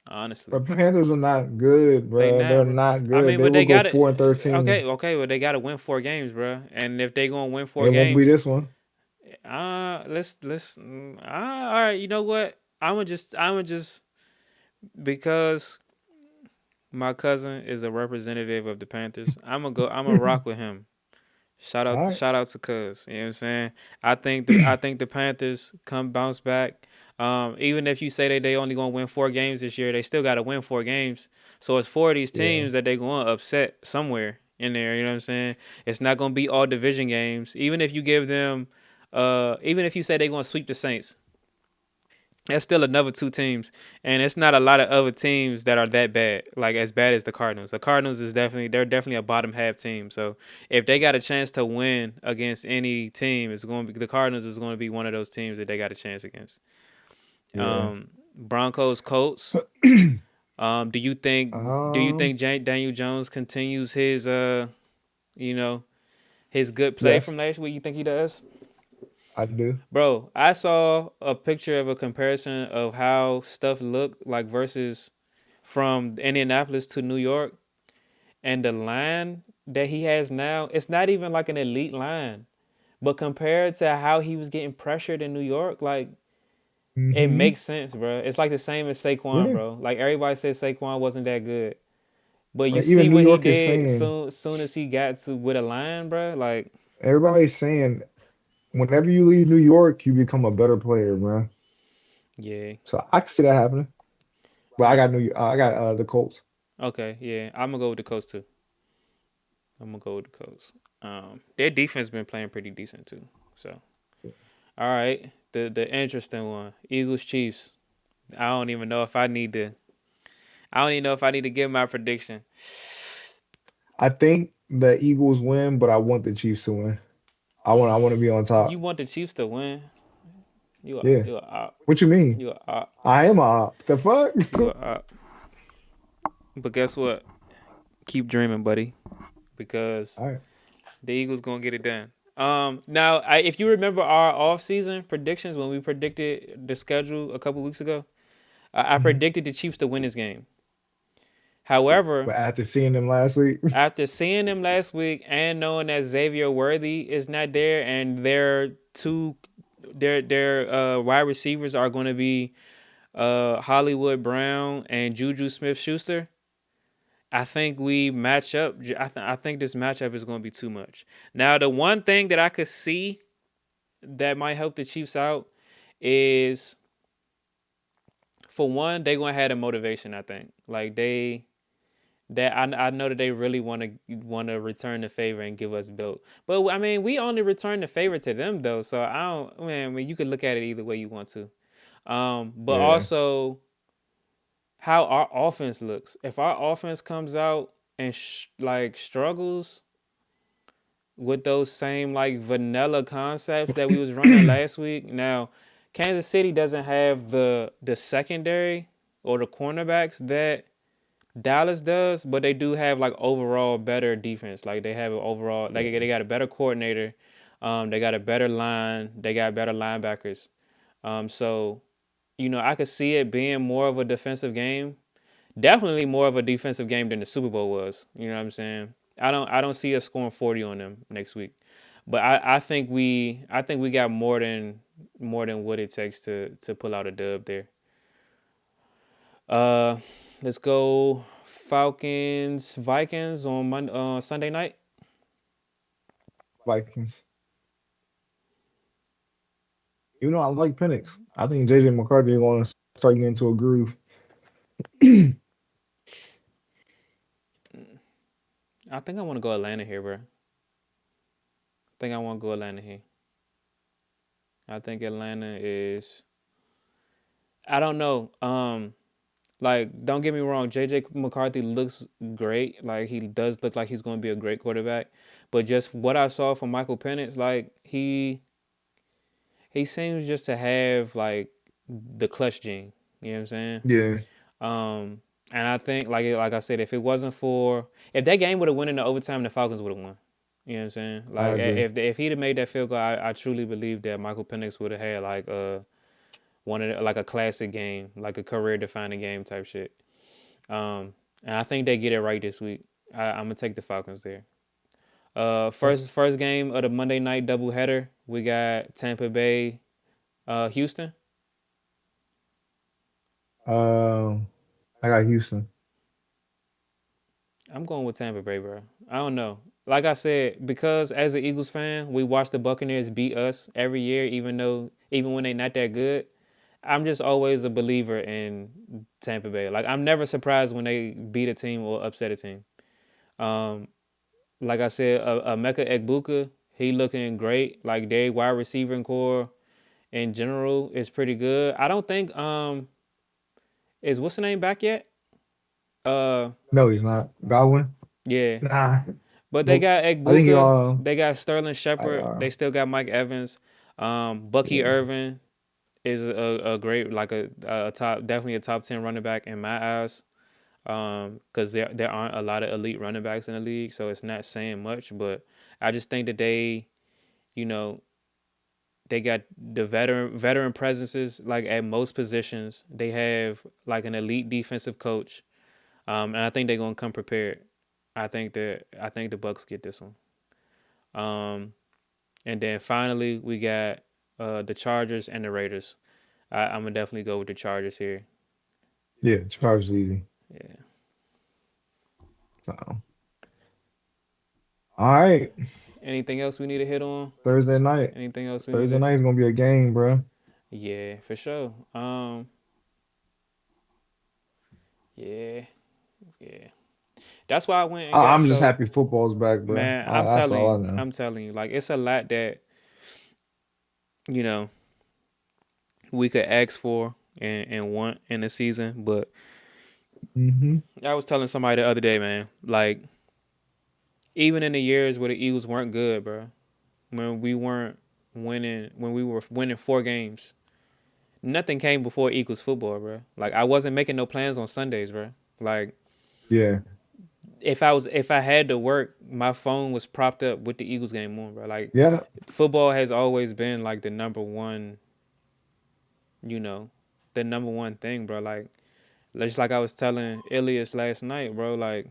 Honestly, But Panthers are not good, they bro. not, They're bro. not I good. mean, They but will they go got 4-13. Okay, okay, well they got to win 4 games, bro. And if they gonna win four It won't be games, this one. let's all right, you know what? I'm gonna just because my cousin is a representative of the Panthers. I'm gonna rock with him. All right. Shout out to Cuz. You know what I'm saying? I think the Panthers come bounce back. Even if you say that they only gonna win 4 games this year, they still gotta win 4 games. So it's 4 of these Yeah. teams that they gonna upset somewhere in there. You know what I'm saying? It's not gonna be all division games. Even if you give them, even if you say they gonna sweep the Saints, that's still another 2 teams, and it's not a lot of other teams that are that bad, like as bad as the Cardinals. The Cardinals is definitely a bottom half team. So if they got a chance to win against any team, it's going to be the Cardinals is going to be one of those teams that they got a chance against. Yeah. Broncos, Colts. Do you think Um, Daniel Jones continues his you know his good play yes, from last week? You think he does? I do. Bro, I saw a picture of a comparison of how stuff looked like versus from Indianapolis to New York, and the line that he has now, it's not even like an elite line. But compared to how he was getting pressured in New York, like it Hmm. makes sense, bro. It's like the same as Saquon, Yeah. bro. Like everybody said Saquon wasn't that good. But you Like see even New what he York is did saying, soon as he got to with a line, bro. Like, everybody's saying whenever you leave New York, you become a better player, man. yeah. So I can see that happening. But I I got the Colts. okay, yeah. I'm gonna go with the Colts too. I'm gonna go with the Colts. Their defense been playing pretty decent too. So, all right, the interesting one, Eagles Chiefs. I don't even know if I need to. I don't even know if I need to give my prediction. I think the Eagles win, but I want the Chiefs to win. I want to be on You top. want the Chiefs to win? Yeah. You are up. What you mean? You are up. I am a op. The fuck? You are up. But guess what? Keep dreaming, buddy, because All right. the Eagles gonna get it done. Now if you remember our off-season predictions when we predicted the schedule a couple weeks ago, I Mhm. predicted the Chiefs to win this game. However, But after seeing them last week, after seeing them last week and knowing that Xavier Worthy is not there and their wide receivers are going to be Hollywood Brown and Juju Smith Schuster, I think we match up. I think this matchup is going to be too much. Now, the one thing that I could see that might help the Chiefs out is, for one, they're going to have the motivation. I think like I know that they really want to return the favor and give us belt. But I mean, we only return the favor to them though, so I don't. Man, I mean, you could look at it either way you want to. But yeah. also how our offense looks. If our offense comes out and like struggles with those same like vanilla concepts that we was running last week, now Kansas City doesn't have the secondary or the cornerbacks that Dallas does, but they do have like overall better defense. Like they have an overall, like Yeah. they got a better coordinator. They got a better line. They got better linebackers. So I could see it being more of a defensive game. Definitely more of a defensive game than the Super Bowl was. You know what I'm saying? I don't see us scoring 40 on them next week. But I think we got more than what it takes to pull out a dub there. Uh, let's go Falcons Vikings on Sunday night. Vikings. You know, I like Penix. I think JJ McCarthy is going to start getting into a groove. I think I want to go Atlanta here, bro. I think I want to go Atlanta here. I think Atlanta is. I don't know. Like, don't get me wrong, JJ McCarthy looks great. Like, he does look like he's going to be a great quarterback. But just what I saw from Michael Penix, like he seems just to have like the clutch gene. You know what I'm saying? Yeah, Um, and I think like I said, if it wasn't for if that game would have went into overtime, the Falcons would have won. You know what I'm saying? I Like agree. if he'd have made that field goal, I truly believe that Michael Penix would have had like one of like a classic game, like a career defining game type shit. And I think they get it right this week. I'm gonna take the Falcons there. First game of the Monday night doubleheader, we got Tampa Bay, Houston. Um, I got Houston. I'm going with Tampa Bay, bro. I don't know. Like I said, because as an Eagles fan, we watch the Buccaneers beat us every year, even when they not that good. I'm just always a believer in Tampa Bay. Like I'm never surprised when they beat a team or upset a team. Um, like I said, Mecca Egbuka, he looking great. Like their wide receiving core in general is pretty good. I don't think is what's the name back yet? Uh, No, he's not. Godwin? yeah. Nah. But they Nope. got I think he Egbuka, they got Sterling I Shepard, they still got Mike Evans. Bucky yeah. Irvin is a great like a top definitely a top 10 running back in my eyes. Because there aren't a lot of elite running backs in the league, so it's not saying much. But I just think that you know, they got the veteran presences like at most positions. They have like an elite defensive coach, and I think they're gonna come prepared. I think the Bucks get this one. Um, and then finally we got the Chargers and the Raiders. I'm gonna definitely go with the Chargers here. Yeah, Chargers easy. Yeah. So, all right. Anything else we need to hit on? Thursday night. Anything else we need Thursday to? night is gonna be a game, bro. Yeah, for sure. Yeah, yeah. That's why I went and got I'm just so happy football's back, bro. man. That's all I know. I'm telling you, like it's a lot that you know we could ask for and want in the season. But Hmm. I was telling somebody the other day, man, like even in the years where the Eagles weren't good, bro, when we were winning 4 games, nothing came before Eagles football, bro. Like I wasn't making no plans on Sundays, bro. Like Yeah. if I had to work, my phone was propped up with the Eagles game on, bro. Like Yeah. football has always been like the number one, you know, the number one thing, bro. Like just like I was telling Ilias last night, bro. Like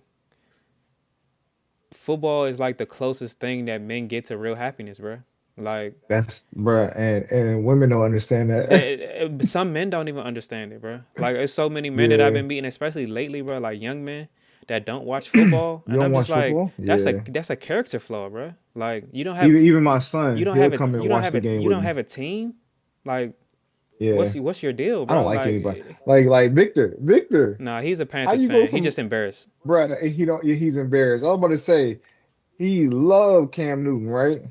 football is like the closest thing that men get to real happiness, bro. Like That's bro, and women don't understand that. some men don't even understand it, bro. Like it's so many men that I've Yeah. been meeting, especially lately, bro. Like young men that don't watch football, You and don't I'm just watch like, football? Yeah. that's a character flaw, bro. Like Even my son, he'll come and you don't watch have the game you with don't me. have a team. Like Yeah. what's your deal, I don't bro? like Like anybody. Like Victor. Victor, nah, he's a how Panthers you go fan. He from just embarrassed. bruh, he don't he's embarrassed. I was about to say he loved Cam Newton, right?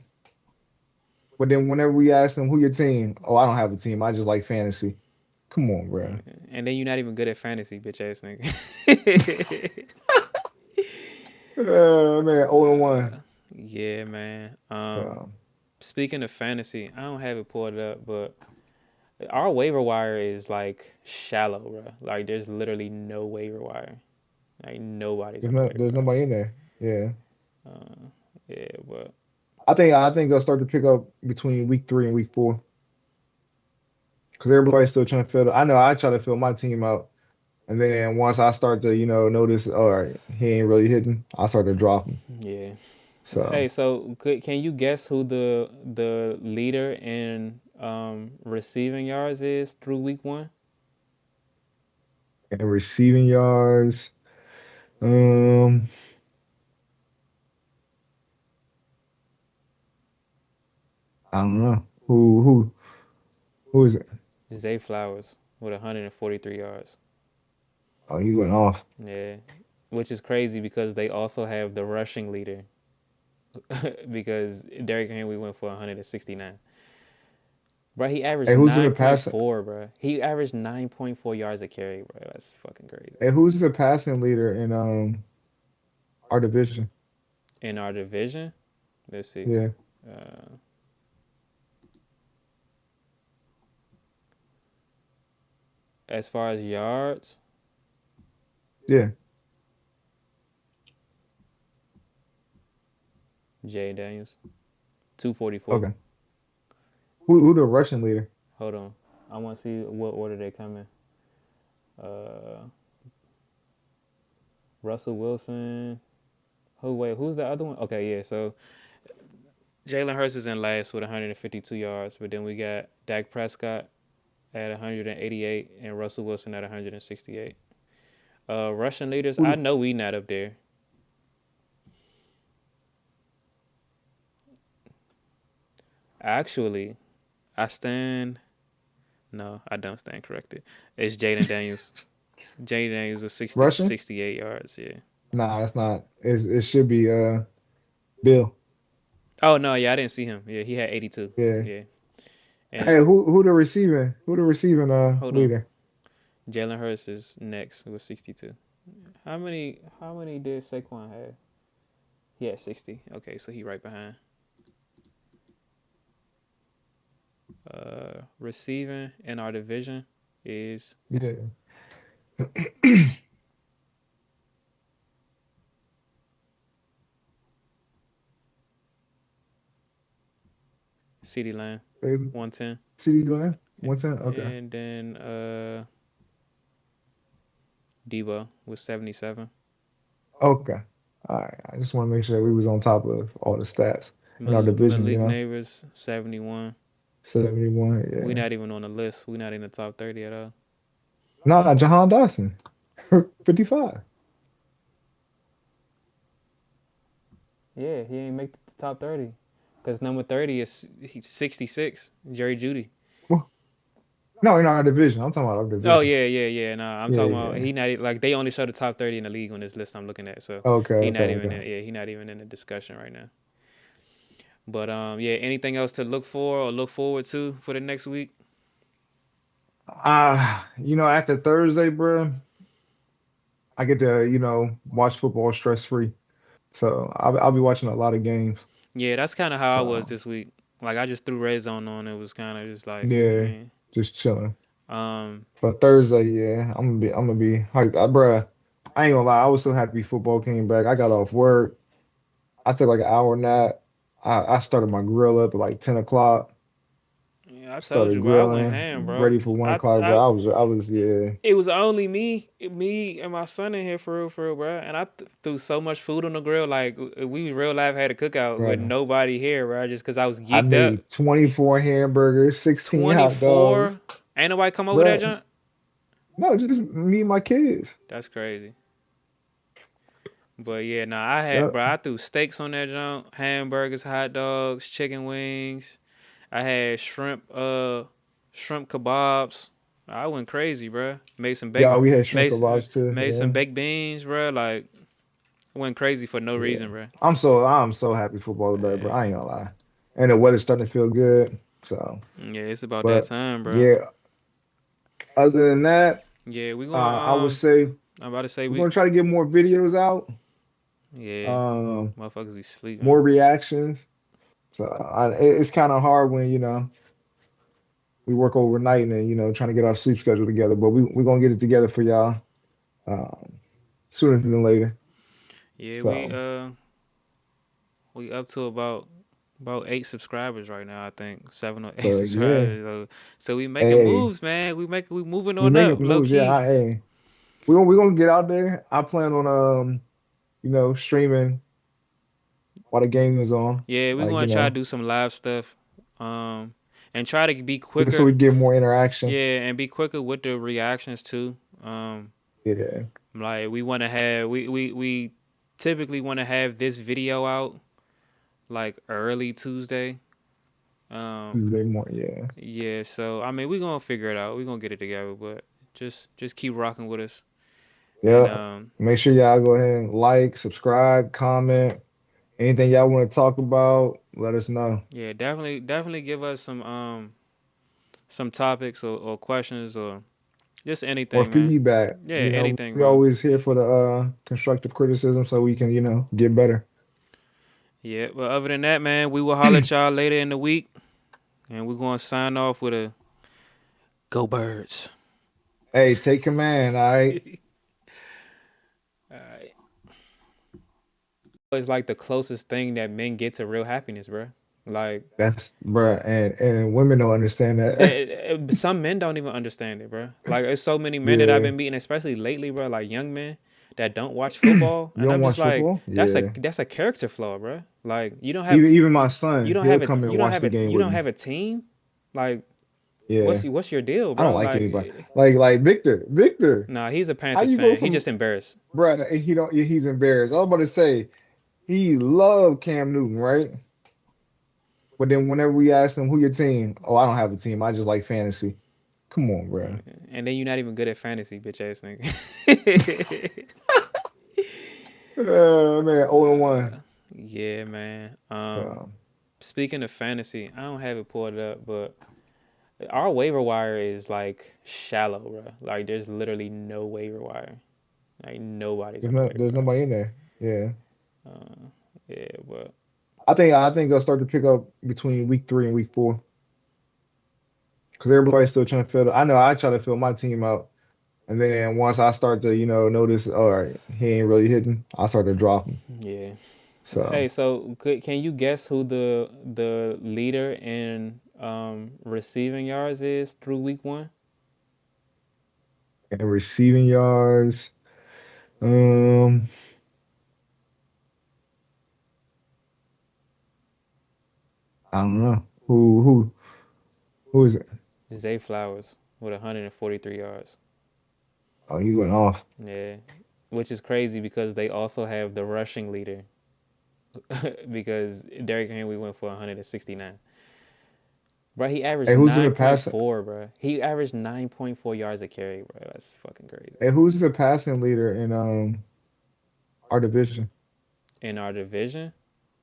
But then whenever we ask him who your team, oh, I don't have a team. I just like fantasy. Come on, bro. And then you're not even good at fantasy, bitch ass nigga. Man, 0-1. Yeah, man. So Speaking of fantasy, I don't have it pulled up, but our waiver wire is like shallow, bro. Like there's literally no waiver wire. Like nobody's on the waiver there's wire. nobody in there. Yeah. Yeah, but I think they'll start to pick up between week 3 and week 4. Because everybody's still trying to fill. I know I try to fill my team out, and then once I start to, notice, all right, he ain't really hitting, I start to drop him. yeah. So Hey, so can you guess who the leader in receiving yards is through week 1? and receiving yards, um, I don't know who is it? Zay Flowers with 143 yards. Oh, he went off. Yeah, which is crazy because they also have the rushing leader because Derrick Henry went for 169. Bro, he averaged Hey, who's nine the point passing? four, bro. He averaged 9.4 yards a carry, bro. That's fucking crazy. Hey, who's the passing leader in our division? In our division, let's see. Yeah, Uh, as far as yards, yeah. Jay Daniels, 244. Okay. Who the rushing leader? Hold on. I want to see what order they come in. Uh, Russell Wilson. Who's the other one? Okay, yeah. So Jalen Hurts is in last with 152 yards, but then we got Dak Prescott at 188 and Russell Wilson at 168. Russian leaders, Who I the know we not up there. Actually, I stand. No, I don't stand corrected. It's Jaden Daniels. Jaden Daniels with rushing? 68 yards. Yeah. Nah, it's not. It should be Bill. Oh no, yeah, I didn't see him. Yeah, he had 82. Yeah. Yeah, Hey, and who the receiving hold on, leader? Jalen Hurts is next with 62. How many did Saquon have? He had 60. Okay, so he right behind. Receiving in our division is Yeah. CeeDee Lamb, Baby. 110. CD Lamb? 110? Okay. And then Debo with 77. Okay. All right. I just want to make sure we was on top of all the stats in our division, Malik Neighbors, 71. 71, We yeah. not even on the list. We not in the top 30 at all. Nah, Jahan Dawson, 55. Yeah, he ain't make the top 30. Because number 30 is he's 66, Jerry Judy. Well, no, in our division. I'm talking about our Oh, division. yeah, yeah, yeah. No, I'm Yeah, talking about yeah. he not like they only show the top 30 in the league on this list I'm looking at. So Okay, he okay, not even okay. in he not even in the discussion right now. But yeah, anything else to look for or look forward to for the next week? After Thursday, bro, I get to, watch football stress free. So I'll be watching a lot of games. Yeah, that's kind of how I was So this week. Like I just threw Red Zone on. It was kind of just like, yeah, man. just chilling. Um, But Thursday, yeah, I'm gonna be hyped. Bruh, I ain't gonna lie, I was so happy football came back. I got off work. I took like an hour nap. I started my grill up at like 10 o'clock. yeah, I told Started you, bro. I went grilling, ham, bro. ready for 1 o'clock, but I was, yeah, It was only me and my son in here for real, bro. And I threw so much food on the grill. Like we real life had a cookout with bro. nobody here, bro. Just because I was I geeked up. made 24 hamburgers, 16 hot dogs. 24. Ain't nobody come over that But junk. no, just me and my kids. That's crazy. But yeah, nah, I had, Yep. bro. I threw steaks on that junk, hamburgers, hot dogs, chicken wings. I had shrimp kebabs. I went crazy, bro. Yeah, we had shrimp kebabs too. Made some Yeah. baked beans, bro. Like I went crazy for no Yeah. reason, bro. I'm so happy football back, bro. Yeah, I ain't gonna lie. And the weather's starting to feel good. So, yeah, it's about that but time, bro. yeah, other than that, Yeah, we gonna I would say I'm about to say we're gonna try to get more videos out, yeah, um, motherfuckers be sleeping. more reactions. So it's kind of hard when, we work overnight and then, trying to get our sleep schedule together. But we're gonna get it together for y'all um, sooner than later. Yeah, So, we up to about 8 subscribers right now. I think 7 or 8 so yeah. subscribers. So we making Hey, moves, man. We moving we on up, making low moves. Yeah, key. hey, we're gonna get out there. I plan on streaming while the game is on. Yeah, we Like, gonna try to do some live stuff, um, and try to be just so we quicker. get more interaction. Yeah, and be quicker with the reactions too. Yeah. Like we want to have we typically want to have this video out like early Tuesday. Um, Tuesday morning. Yeah. yeah, so I mean we gonna figure it out. We gonna get it together, but just keep rocking with us. And Yeah. Make sure y'all go ahead and like, subscribe, comment. Anything y'all want to talk about, let us know. yeah, definitely give us some some topics or questions or just or anything, man. feedback. Yeah, You know, anything, we bro. always here for the constructive criticism so we can, get better. Yeah, but other than that, man, we will holler at y'all later in the week, and we're gonna sign off with a go birds. Hey, take command, all right? Alright. It's like the closest thing that men get to real happiness, bro. Like That's bruh, and women don't understand that. some men don't even understand it, bro. Like it's so many men that I've Yeah. been meeting, especially lately, bro. Like young men that don't watch football, You and don't I'm just watch like, football? Yeah. that's a character flaw, bro. Like Even my son, he'll come and you don't watch have the a game you with don't me. have a team. Like Yeah. what's your deal, I don't bro? like Like anybody. Like Victor. nah, he's a How Panthers you go fan. He's from just embarrassed. bruh, he don't he's embarrassed. I was about to say he loved Cam Newton, right? But then whenever we ask him who your team, oh, I don't have a team. I just like fantasy. Come on, bro. And then you're not even good at fantasy, bitch ass nigga. Man, 0-1. Yeah, man. So Speaking of fantasy, I don't have it pulled up, but our waiver wire is like shallow, bro. Like there's literally no waiver wire. Like nobody's on the waiver there's wire. nobody in there. Yeah. Yeah, but I think I'll start to pick up between week 3 and week 4. Because everybody's still trying to fill. I know I try to fill my team out, and then once I start to, notice, all right, he ain't really hitting, I start to drop him. yeah. So Hey, so can you guess who the leader in receiving yards is through week 1? and receiving yards, um, I don't know who is it? Zay Flowers with 143 yards. Oh, he went off. Yeah, which is crazy because they also have the rushing leader because Derrick Henry went for 169. Bro, he averaged Hey, who's the passing? 9.4, bro. He averaged 9.4 yards a carry, bro. That's fucking crazy. Hey, who's the passing leader in our division? In our division,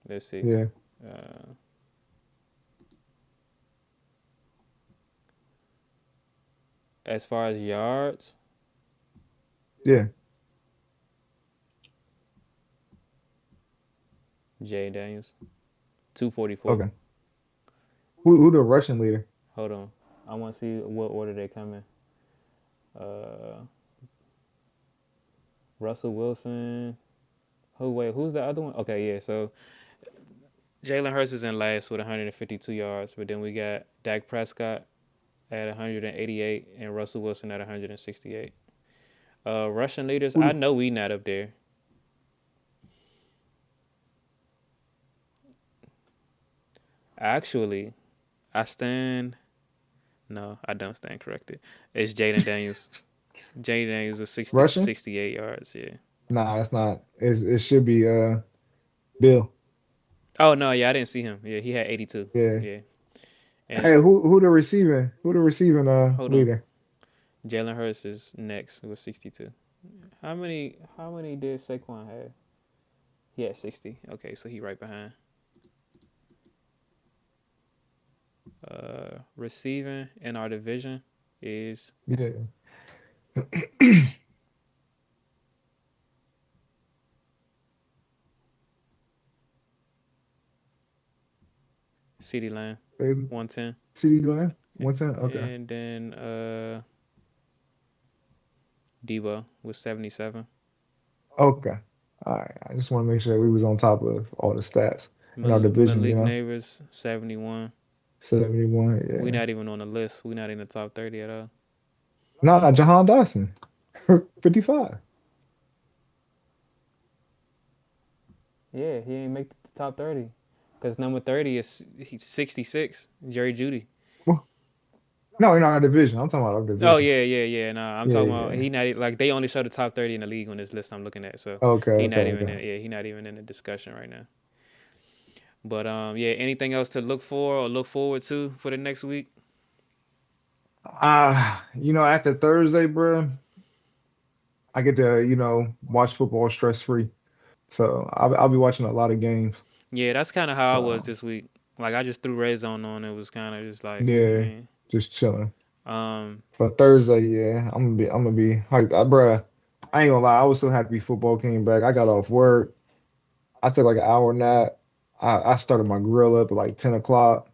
let's see. Yeah, Uh, as far as yards, yeah. Jay Daniels, 244. Okay. Who the rushing leader? Hold on. I want to see what order they come in. Uh, Russell Wilson. Who's the other one? Okay, yeah. So Jalen Hurts is in last with 152 yards, but then we got Dak Prescott at 188 and Russell Wilson at 168. Russian leaders, Who I the, know we not up there. Actually, I stand. No, I don't stand corrected. It's Jaden Daniels. Jaden Daniels with rushing? 68 yards. Yeah. Nah, it's not. It should be Bill. Oh no, yeah, I didn't see him. Yeah, he had 82. Yeah. Yeah, Hey, and who the receiving hold on, leader? Jalen Hurts is next with 62. How many did Saquon have? He had 60. Okay, so he right behind. Receiving in our division is Yeah. CeeDee Lamb, Baby. 110. CD Lamb? 110? Okay. And then Debo with 77. Okay. All right. I just want to make sure we was on top of all the stats in our division, Malik Neighbors, 71. 71, We yeah. not even on the list. We not in the top 30 at all. Nah, Jahan Dotson, 55. Yeah, he ain't make the top 30. Because number 30 is he's 66, Jerry Judy. Well, no, in our division. I'm talking about our Oh, division. yeah. Nah, I'm Yeah, talking about yeah. he not like they only show the top 30 in the league on this list I'm looking at. So Okay, he okay, not even okay. in he not even in the discussion right now. But yeah, anything else to look for or look forward to for the next week? After Thursday, bro, I get to, watch football stress free. So I'll be watching a lot of games. Yeah, that's kind of how I was So this week. Like I just threw Red Zone on. It was kind of just like, yeah. eh. just chilling. Um, But Thursday, yeah, I'm gonna be hyped. Bruh, I ain't gonna lie, I was so happy football came back. I got off work. I took like an hour nap. I started my grill up at like 10 o'clock.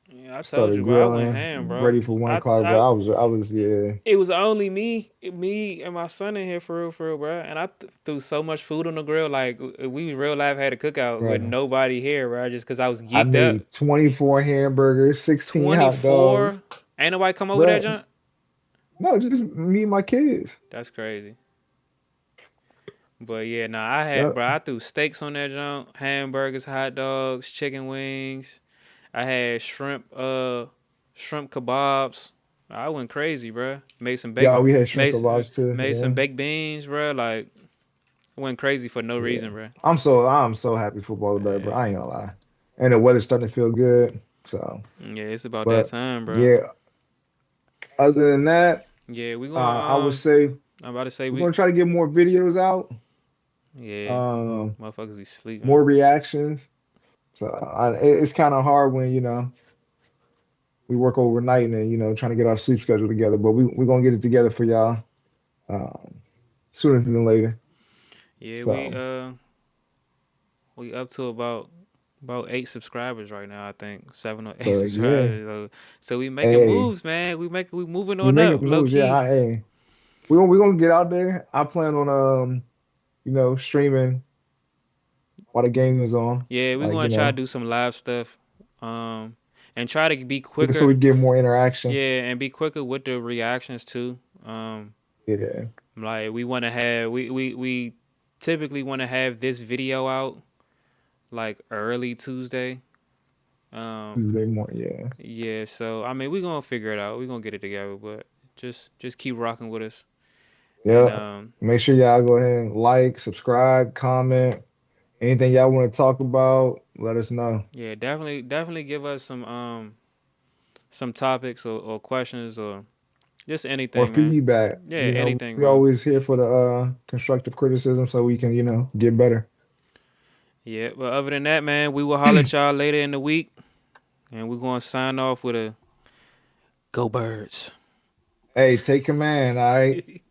yeah, I told Started you, bro. I went grilling, ham, bro. ready for 1 o'clock. But I was, yeah, It was only me and my son in here for real, bro. And I threw so much food on the grill. Like we real life had a cookout with bro. nobody here, bro. Just because I was I geeked up. made 24 hamburgers, 16 hot dogs. 24. Ain't nobody come over that Bruh, junk. no, just me and my kids. That's crazy. But yeah, nah, I had, Yep. bro. I threw steaks on that junk, hamburgers, hot dogs, chicken wings. I had shrimp kebabs. I went crazy, bro. Yeah, we had shrimp made kebabs too. made some Yeah. baked beans, bro. Like I went crazy for no Yeah. reason, bro. I'm so happy football is back, bro. Yeah, I ain't gonna lie. And the weather's starting to feel good. So, yeah, it's about that but time, bro. yeah, other than that, Yeah, we going I would say I'm about to say we're gonna try to get more videos out, yeah, um, motherfuckers be sleeping. more reactions. So it's kind of hard when we work overnight and then trying to get our sleep schedule together. But we're gonna get it together for y'all um, sooner than later. Yeah, So we up to about 8 subscribers right now. I think 7 or 8 yeah, subscribers. So we making hey, moves, man. We moving we on up, making low moves. Yeah, key. hey, we're gonna get out there. I plan on streaming while the game is on, Yeah, we like gonna try to do some live stuff, um, and try to be just so we quicker. get more interaction. Yeah, and be quicker with the reactions too. Yeah, Like we want to have we typically want to have this video out like early Tuesday. Um, Tuesday morning. Yeah, yeah, so I mean we gonna figure it out. We gonna get it together, but just keep rocking with us. And yeah. Make sure y'all go ahead and like, subscribe, comment. Anything y'all want to talk about, let us know. yeah, definitely give us some topics or questions or just Or anything, man. feedback. Yeah, anything, We bro. always here for the constructive criticism so we can, get better. Yeah, but other than that, man, we will holler at y'all later in the week, and we're gonna sign off with a go birds. Hey, take command, all right?